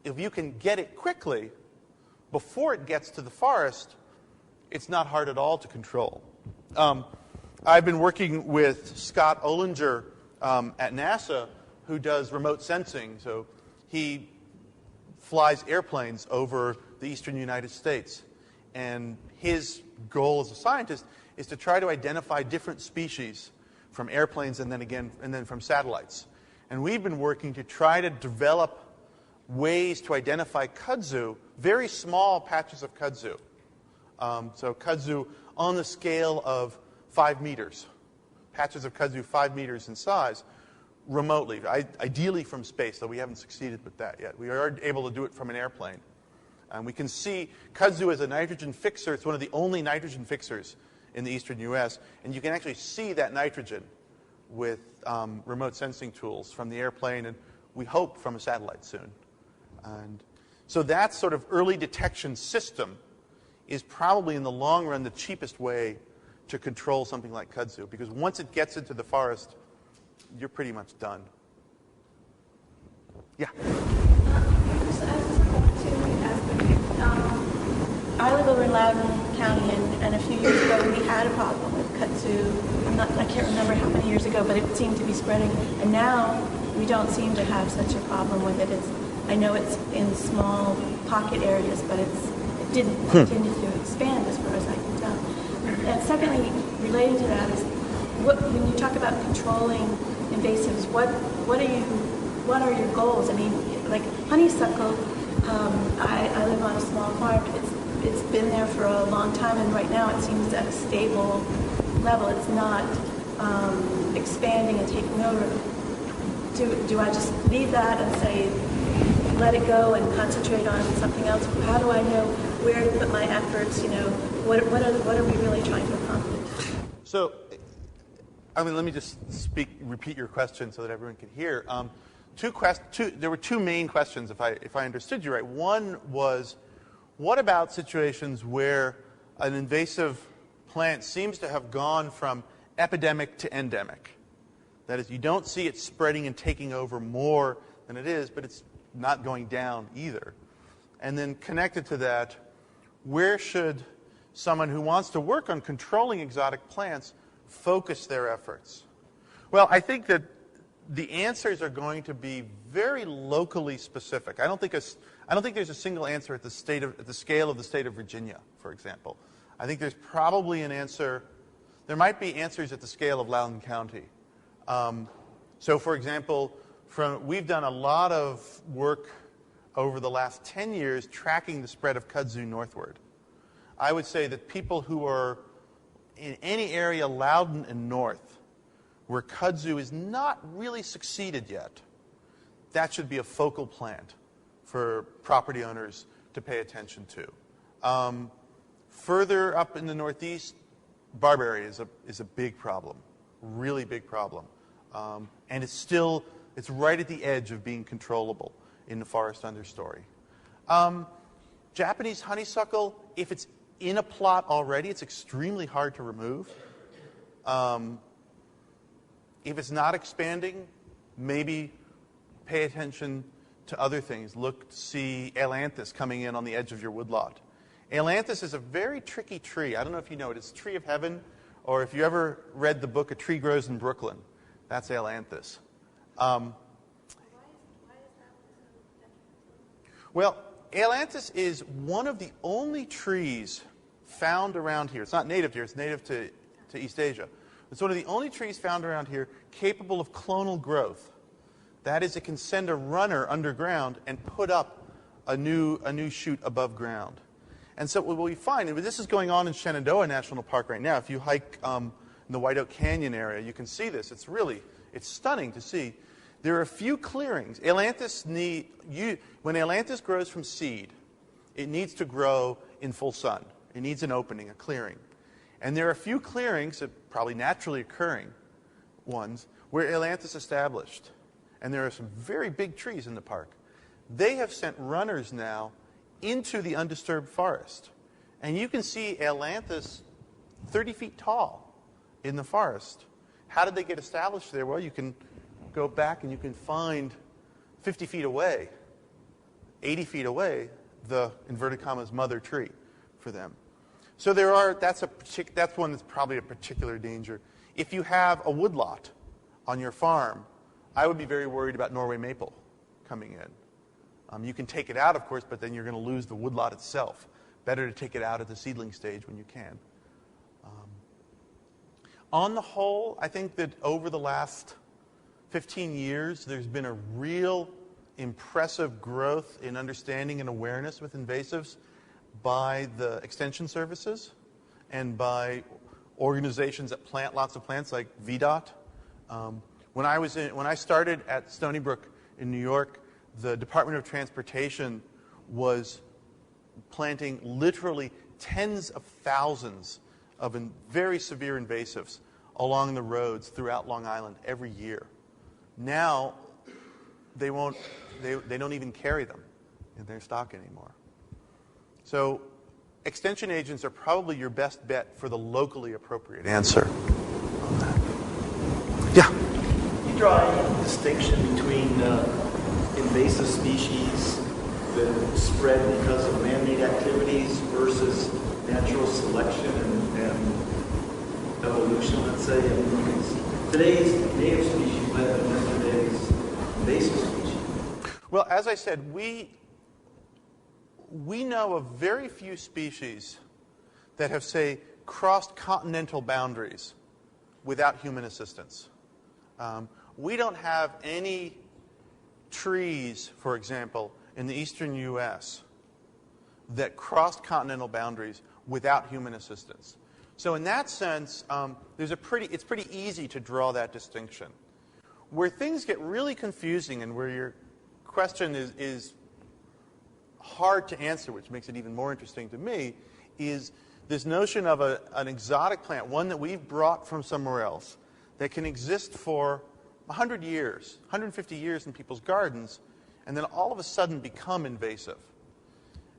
If you can get it quickly, before it gets to the forest, it's not hard at all to control. I've been working with Scott Ollinger at NASA, who does remote sensing. So he flies airplanes over the eastern United States. And his goal as a scientist is to try to identify different species from airplanes and then from satellites. And we've been working to try to develop ways to identify kudzu, very small patches of kudzu. So kudzu on the scale of 5 meters, patches of kudzu 5 meters in size, remotely, ideally from space, though we haven't succeeded with that yet. We are able to do it from an airplane. And we can see kudzu as a nitrogen fixer. It's one of the only nitrogen fixers in the eastern U.S. And you can actually see that nitrogen with remote sensing tools from the airplane, and we hope from a satellite soon. And so that sort of early detection system is probably in the long run the cheapest way to control something like kudzu, because once it gets into the forest, you're pretty much done. Yeah? I live over in Loudoun County, and a few years ago we had a problem with kudzu. I can't remember how many years ago, but it seemed to be spreading. And now we don't seem to have such a problem with it. I know it's in small pocket areas, but it didn't continue to expand as far as I can tell. And secondly, relating to that is, when you talk about controlling invasives, what are your goals? I mean, like honeysuckle, I live on a small farm. It's been there for a long time, and right now it seems at a stable level. It's not expanding and taking over. Do I just leave that and say, let it go and concentrate on something else? How do I know where to put my efforts? What are we really trying to accomplish? So, I mean, let me just repeat your question so that everyone can hear. There were two main questions, if I understood you right. One was, what about situations where an invasive plant seems to have gone from epidemic to endemic? That is, you don't see it spreading and taking over more than it is, but it's not going down either. And then connected to that, where should someone who wants to work on controlling exotic plants focus their efforts? Well, I think that the answers are going to be very locally specific. I don't think there's a single answer at the scale of the state of Virginia, for example. I think there's probably an answer. There might be answers at the scale of Loudoun County. So, for example, we've done a lot of work over the last 10 years tracking the spread of kudzu northward. I would say that people who are in any area, Loudoun and north, where kudzu is not really succeeded yet, that should be a focal plant for property owners to pay attention to. Further up in the northeast, barberry is a big problem, really big problem. And it's right at the edge of being controllable in the forest understory. Japanese honeysuckle, if it's in a plot already, it's extremely hard to remove. If it's not expanding, maybe pay attention to other things. Look to see ailanthus coming in on the edge of your woodlot. Ailanthus is a very tricky tree. I don't know if you know it. It's a tree of heaven, or if you ever read the book A Tree Grows in Brooklyn, that's ailanthus. Well, ailanthus is one of the only trees found around here. It's not native here. It's native to East Asia. It's one of the only trees found around here capable of clonal growth. That is, it can send a runner underground and put up a new shoot above ground. And so what we find, and this is going on in Shenandoah National Park right now. If you hike in the White Oak Canyon area, you can see this. It's stunning to see. There are a few clearings. When ailanthus grows from seed, it needs to grow in full sun. It needs an opening, a clearing. And there are a few clearings, probably naturally occurring ones, where ailanthus established. And there are some very big trees in the park. They have sent runners now into the undisturbed forest. And you can see ailanthus 30 feet tall in the forest. How did they get established there? Well, you can go back and you can find 50 feet away, 80 feet away, the inverted commas mother tree for them. So that's one that's probably a particular danger. If you have a woodlot on your farm, I would be very worried about Norway maple coming in. You can take it out, of course, but then you're going to lose the woodlot itself. Better to take it out at the seedling stage when you can. On the whole, I think that over the last 15 years, there's been a real impressive growth in understanding and awareness with invasives by the extension services and by organizations that plant lots of plants like VDOT. When I started at Stony Brook in New York, the Department of Transportation was planting literally tens of thousands of very severe invasives along the roads throughout Long Island every year. Now, they don't even carry them in their stock anymore. So, extension agents are probably your best bet for the locally appropriate answer on that. Yeah? You draw any distinction between invasive species that spread because of man-made activities versus natural selection and evolution, let's say? Today's native species led to yesterday's invasive species. Well, as I said, we know of very few species that have, say, crossed continental boundaries without human assistance. We don't have any trees, for example, in the eastern U.S. that crossed continental boundaries without human assistance. So in that sense, it's pretty easy to draw that distinction. Where things get really confusing and where your question is hard to answer, which makes it even more interesting to me, is this notion of an exotic plant, one that we've brought from somewhere else, that can exist for 100 years, 150 years in people's gardens, and then all of a sudden become invasive.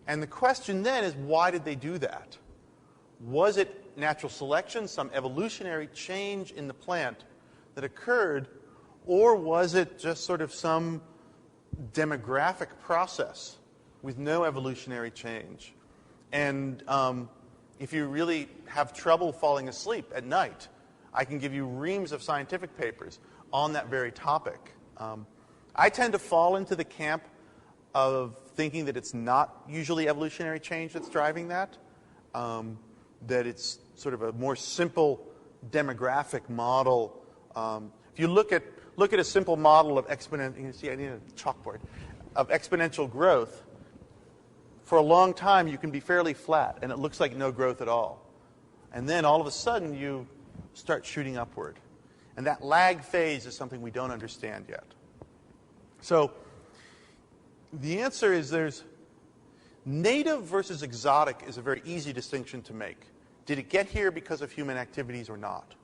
And the question then is, why did they do that? Was it natural selection, some evolutionary change in the plant that occurred Or was it just sort of some demographic process with no evolutionary change? And if you really have trouble falling asleep at night, I can give you reams of scientific papers on that very topic. I tend to fall into the camp of thinking that it's not usually evolutionary change that's driving that, that it's sort of a more simple demographic model. If you look at a simple model of exponential, you see I need a chalkboard, of exponential growth, for a long time you can be fairly flat and it looks like no growth at all. And then all of a sudden you start shooting upward. And that lag phase is something we don't understand yet. So the answer is there's native versus exotic is a very easy distinction to make. Did it get here because of human activities or not?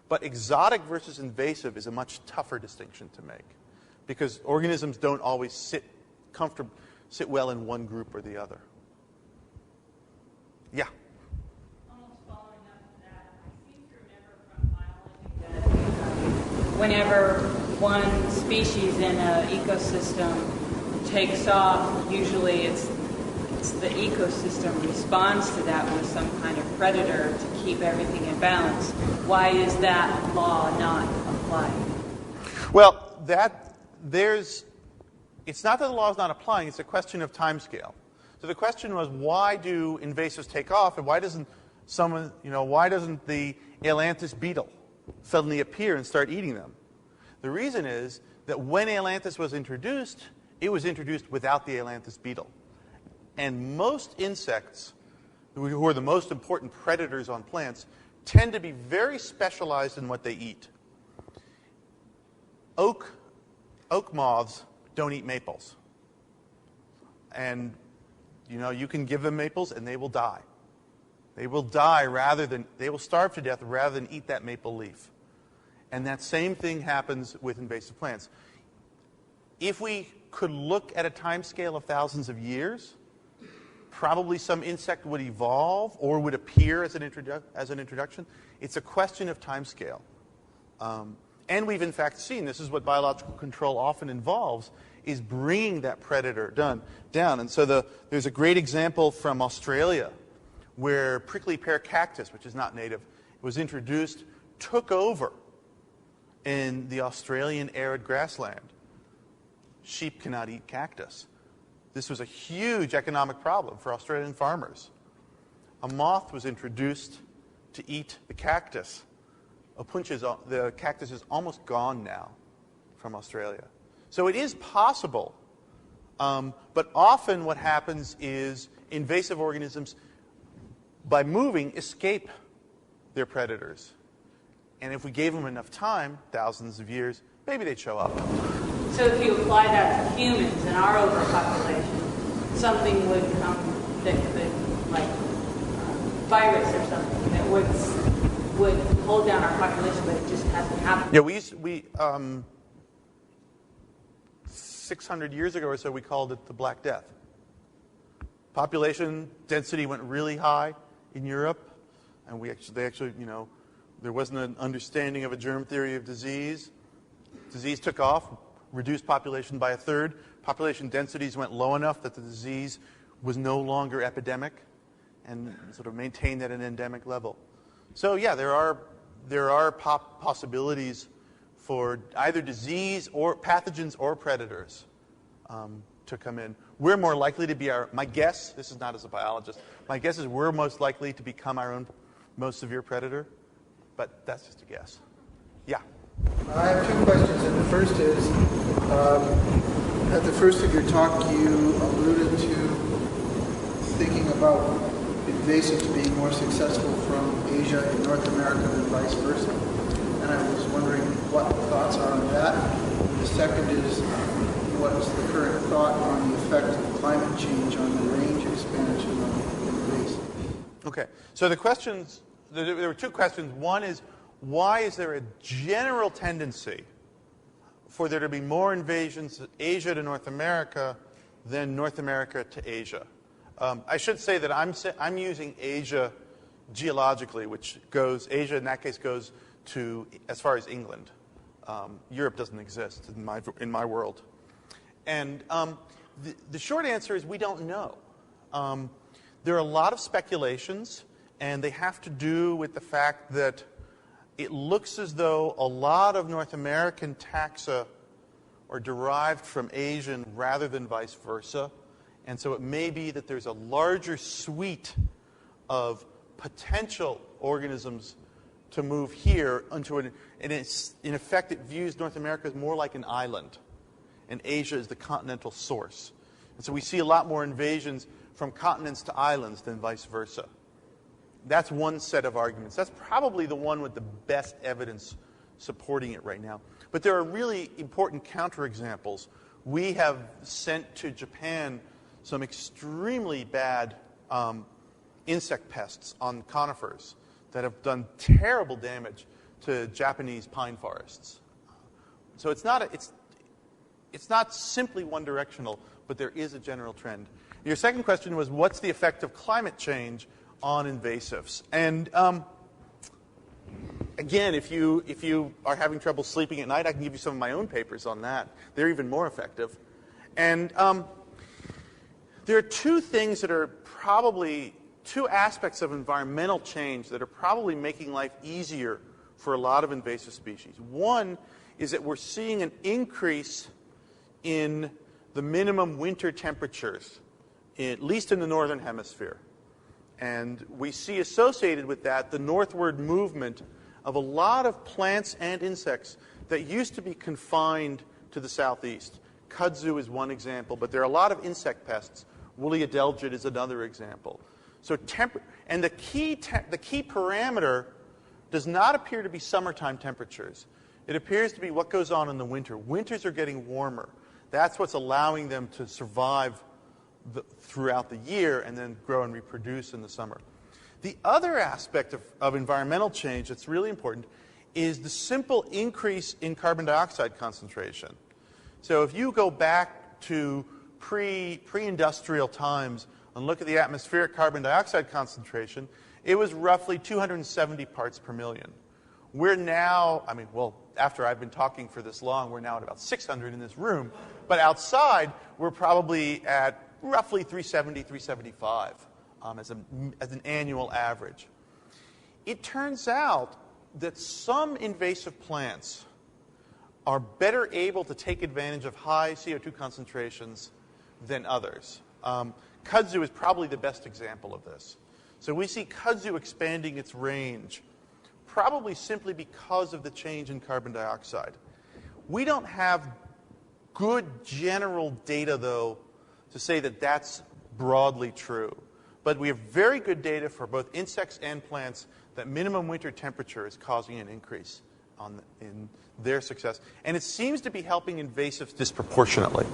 But exotic versus invasive is a much tougher distinction to make because organisms don't always sit well in one group or the other. Yeah? Almost following up to that, I seem to remember from biology that whenever one species in an ecosystem takes off, usually it's the ecosystem responds to that with some kind of predator to keep everything in balance. Why is that law not applied? Well, it's not that the law is not applying, it's a question of timescale. So the question was, why do invasives take off, and why doesn't the ailanthus beetle suddenly appear and start eating them? The reason is that when ailanthus was introduced, it was introduced without the ailanthus beetle. And most insects, who are the most important predators on plants, tend to be very specialized in what they eat. Oak moths don't eat maples. And, you can give them maples and they will die. They will die they will starve to death rather than eat that maple leaf. And that same thing happens with invasive plants. If we could look at a time scale of thousands of years, probably some insect would evolve or would appear as an introduction. It's a question of time scale. And we've in fact seen, this is what biological control often involves, is bringing that predator down. And so there's a great example from Australia where prickly pear cactus, which is not native, was introduced, took over in the Australian arid grassland. Sheep cannot eat cactus. This was a huge economic problem for Australian farmers. A moth was introduced to eat the cactus. The cactus is almost gone now from Australia. So it is possible, but often what happens is invasive organisms, by moving, escape their predators. And if we gave them enough time, thousands of years, maybe they'd show up. So if you apply that to humans and our overpopulation, something would come that could, like virus or something, that would hold down our population, but it just hasn't happened. Yeah, 600 years ago or so, we called it the Black Death. Population density went really high in Europe, and there wasn't an understanding of a germ theory of disease. Disease took off, reduced population by a third. Population densities went low enough that the disease was no longer epidemic and sort of maintained at an endemic level. So yeah, there are possibilities for either disease or pathogens or predators to come in. We're more likely to be my guess, this is not as a biologist, my guess is we're most likely to become our own most severe predator, but that's just a guess. Yeah? I have two questions, and the first is, at the first of your talk, you alluded to thinking about invasives being more successful from Asia in North America than vice versa. And I was wondering what thoughts are on that. And the second is, what is the current thought on the effect of climate change on the range expansion of invasives? Okay, so there were two questions. One is, why is there a general tendency for there to be more invasions of Asia to North America than North America to Asia? I should say that I'm using Asia geologically, which Asia in that case goes to as far as England. Europe doesn't exist in my world. And the short answer is we don't know. There are a lot of speculations, and they have to do with the fact that it looks as though a lot of North American taxa are derived from Asian rather than vice versa. And so it may be that there's a larger suite of potential organisms to move here into and it's, in effect, it views North America as more like an island, and Asia is the continental source. And so we see a lot more invasions from continents to islands than vice versa. That's one set of arguments. That's probably the one with the best evidence supporting it right now. But there are really important counterexamples. We have sent to Japan some extremely bad insect pests on conifers that have done terrible damage to Japanese pine forests. So it's not simply one directional, but there is a general trend. Your second question was, what's the effect of climate change on invasives? And again, if you are having trouble sleeping at night, I can give you some of my own papers on that. They're even more effective. And there are two things that are probably two aspects of environmental change that are probably making life easier for a lot of invasive species. One is that we're seeing an increase in the minimum winter temperatures, at least in the northern hemisphere. And we see associated with that the northward movement of a lot of plants and insects that used to be confined to the southeast. Kudzu is one example, but there are a lot of insect pests. Woolly adelgid is another example. So and the key parameter does not appear to be summertime temperatures. It appears to be what goes on in the winter. Winters are getting warmer. That's what's allowing them to survive throughout the year and then grow and reproduce in the summer. The other aspect of environmental change that's really important is the simple increase in carbon dioxide concentration. So if you go back to pre-industrial times and look at the atmospheric carbon dioxide concentration, it was roughly 270 parts per million. We're now, after I've been talking for this long, we're now at about 600 in this room. But outside, we're probably at roughly 370, 375 as an annual average. It turns out that some invasive plants are better able to take advantage of high CO2 concentrations than others. Kudzu is probably the best example of this. So we see kudzu expanding its range, probably simply because of the change in carbon dioxide. We don't have good general data, though, to say that that's broadly true. But we have very good data for both insects and plants that minimum winter temperature is causing an increase in their success. And it seems to be helping invasives disproportionately.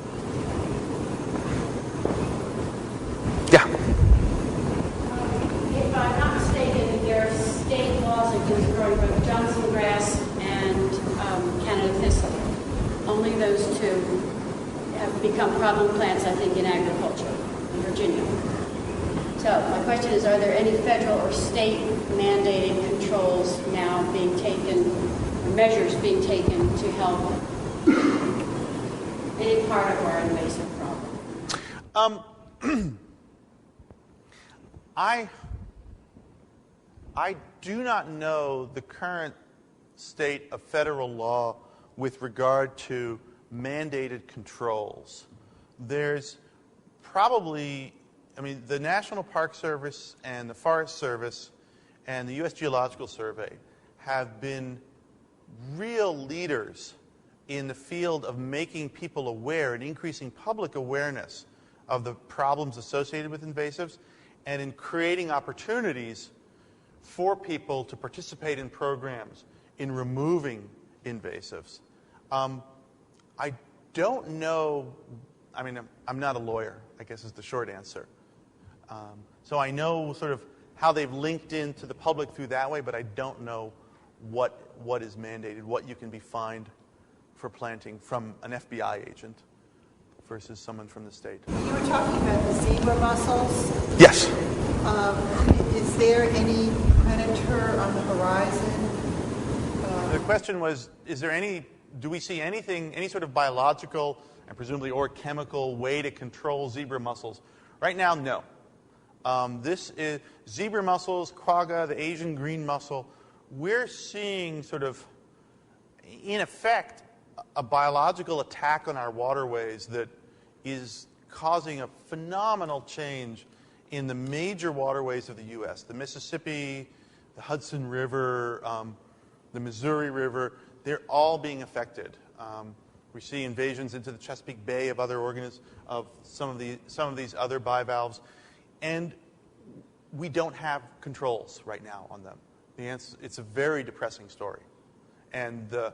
Yeah? If I'm not mistaken, there are state laws against growing both Johnson grass and Canada thistle. Only those two have become problem plants, I think, in agriculture in Virginia. So my question is, are there any federal or state mandated controls now being taken, or measures being taken to help any part of our invasive problem? I do not know the current state of federal law with regard to mandated controls. There's probably, the National Park Service and the Forest Service and the U.S. Geological Survey have been real leaders in the field of making people aware and increasing public awareness of the problems associated with invasives and in creating opportunities for people to participate in programs in removing invasives. I don't know, I'm not a lawyer, I guess is the short answer. So I know sort of how they've linked into the public through that way, but I don't know what is mandated, what you can be fined for planting from an FBI agent versus someone from the state. You were talking about the zebra mussels. Yes. Is there any predator on the horizon? The question was, is there any do we see anything, any sort of biological and presumably or chemical way to control zebra mussels? Right now, no. This is zebra mussels, quagga, the Asian green mussel. We're seeing sort of, in effect, a biological attack on our waterways that is causing a phenomenal change in the major waterways of the U.S. The Mississippi, the Hudson River, the Missouri River, they're all being affected. We see invasions into the Chesapeake Bay of other organisms, of some of these other bivalves, and we don't have controls right now on them. It's a very depressing story, and the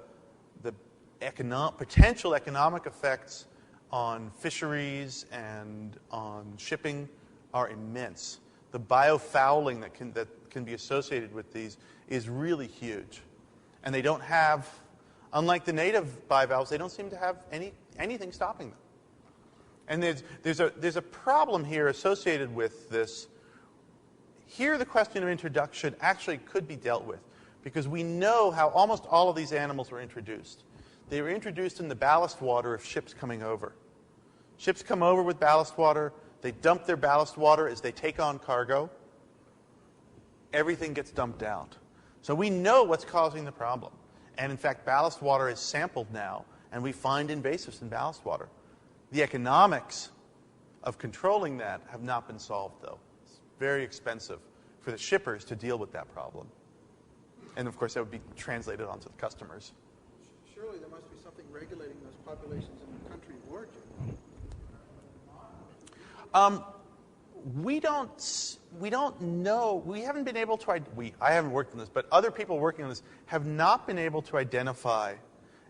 potential economic effects on fisheries and on shipping are immense. The biofouling that can be associated with these is really huge, and they don't have, unlike the native bivalves, they don't seem to have anything stopping them. And there's a problem here associated with this. Here, the question of introduction actually could be dealt with, because we know how almost all of these animals were introduced. They were introduced in the ballast water of ships coming over. Ships come over with ballast water. They dump their ballast water as they take on cargo. Everything gets dumped out. So we know what's causing the problem. And in fact, ballast water is sampled now, and we find invasives in ballast water. The economics of controlling that have not been solved, though. It's very expensive for the shippers to deal with that problem. And of course, that would be translated onto the customers. Surely there must be something regulating those populations in the country of origin. We don't know. We haven't been able to. I haven't worked on this, but other people working on this have not been able to identify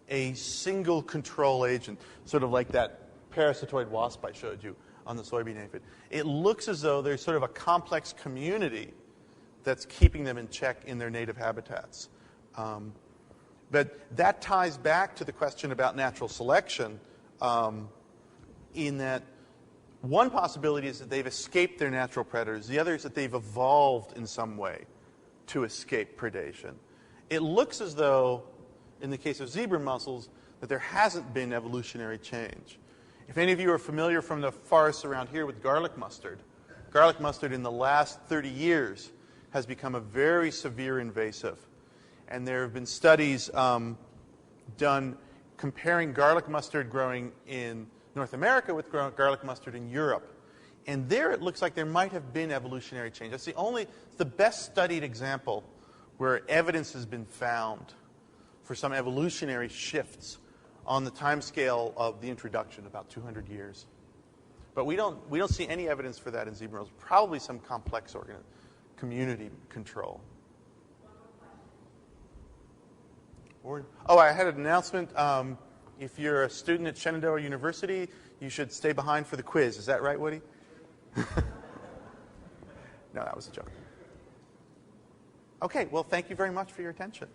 a single control agent, sort of like that parasitoid wasp I showed you on the soybean aphid. It looks as though there's sort of a complex community that's keeping them in check in their native habitats. But that ties back to the question about natural selection, in that one possibility is that they've escaped their natural predators. The other is that they've evolved in some way to escape predation. It looks as though, in the case of zebra mussels, that there hasn't been evolutionary change. If any of you are familiar from the forests around here with garlic mustard in the last 30 years has become a very severe invasive. And there have been studies done comparing garlic mustard growing in North America with garlic mustard in Europe. And there it looks like there might have been evolutionary change. That's the best studied example where evidence has been found for some evolutionary shifts on the timescale of the introduction, about 200 years. But we don't see any evidence for that in zebra mussels. Probably some complex community control. I had an announcement. If you're a student at Shenandoah University, you should stay behind for the quiz. Is that right, Woody? No, that was a joke. Okay, well, thank you very much for your attention.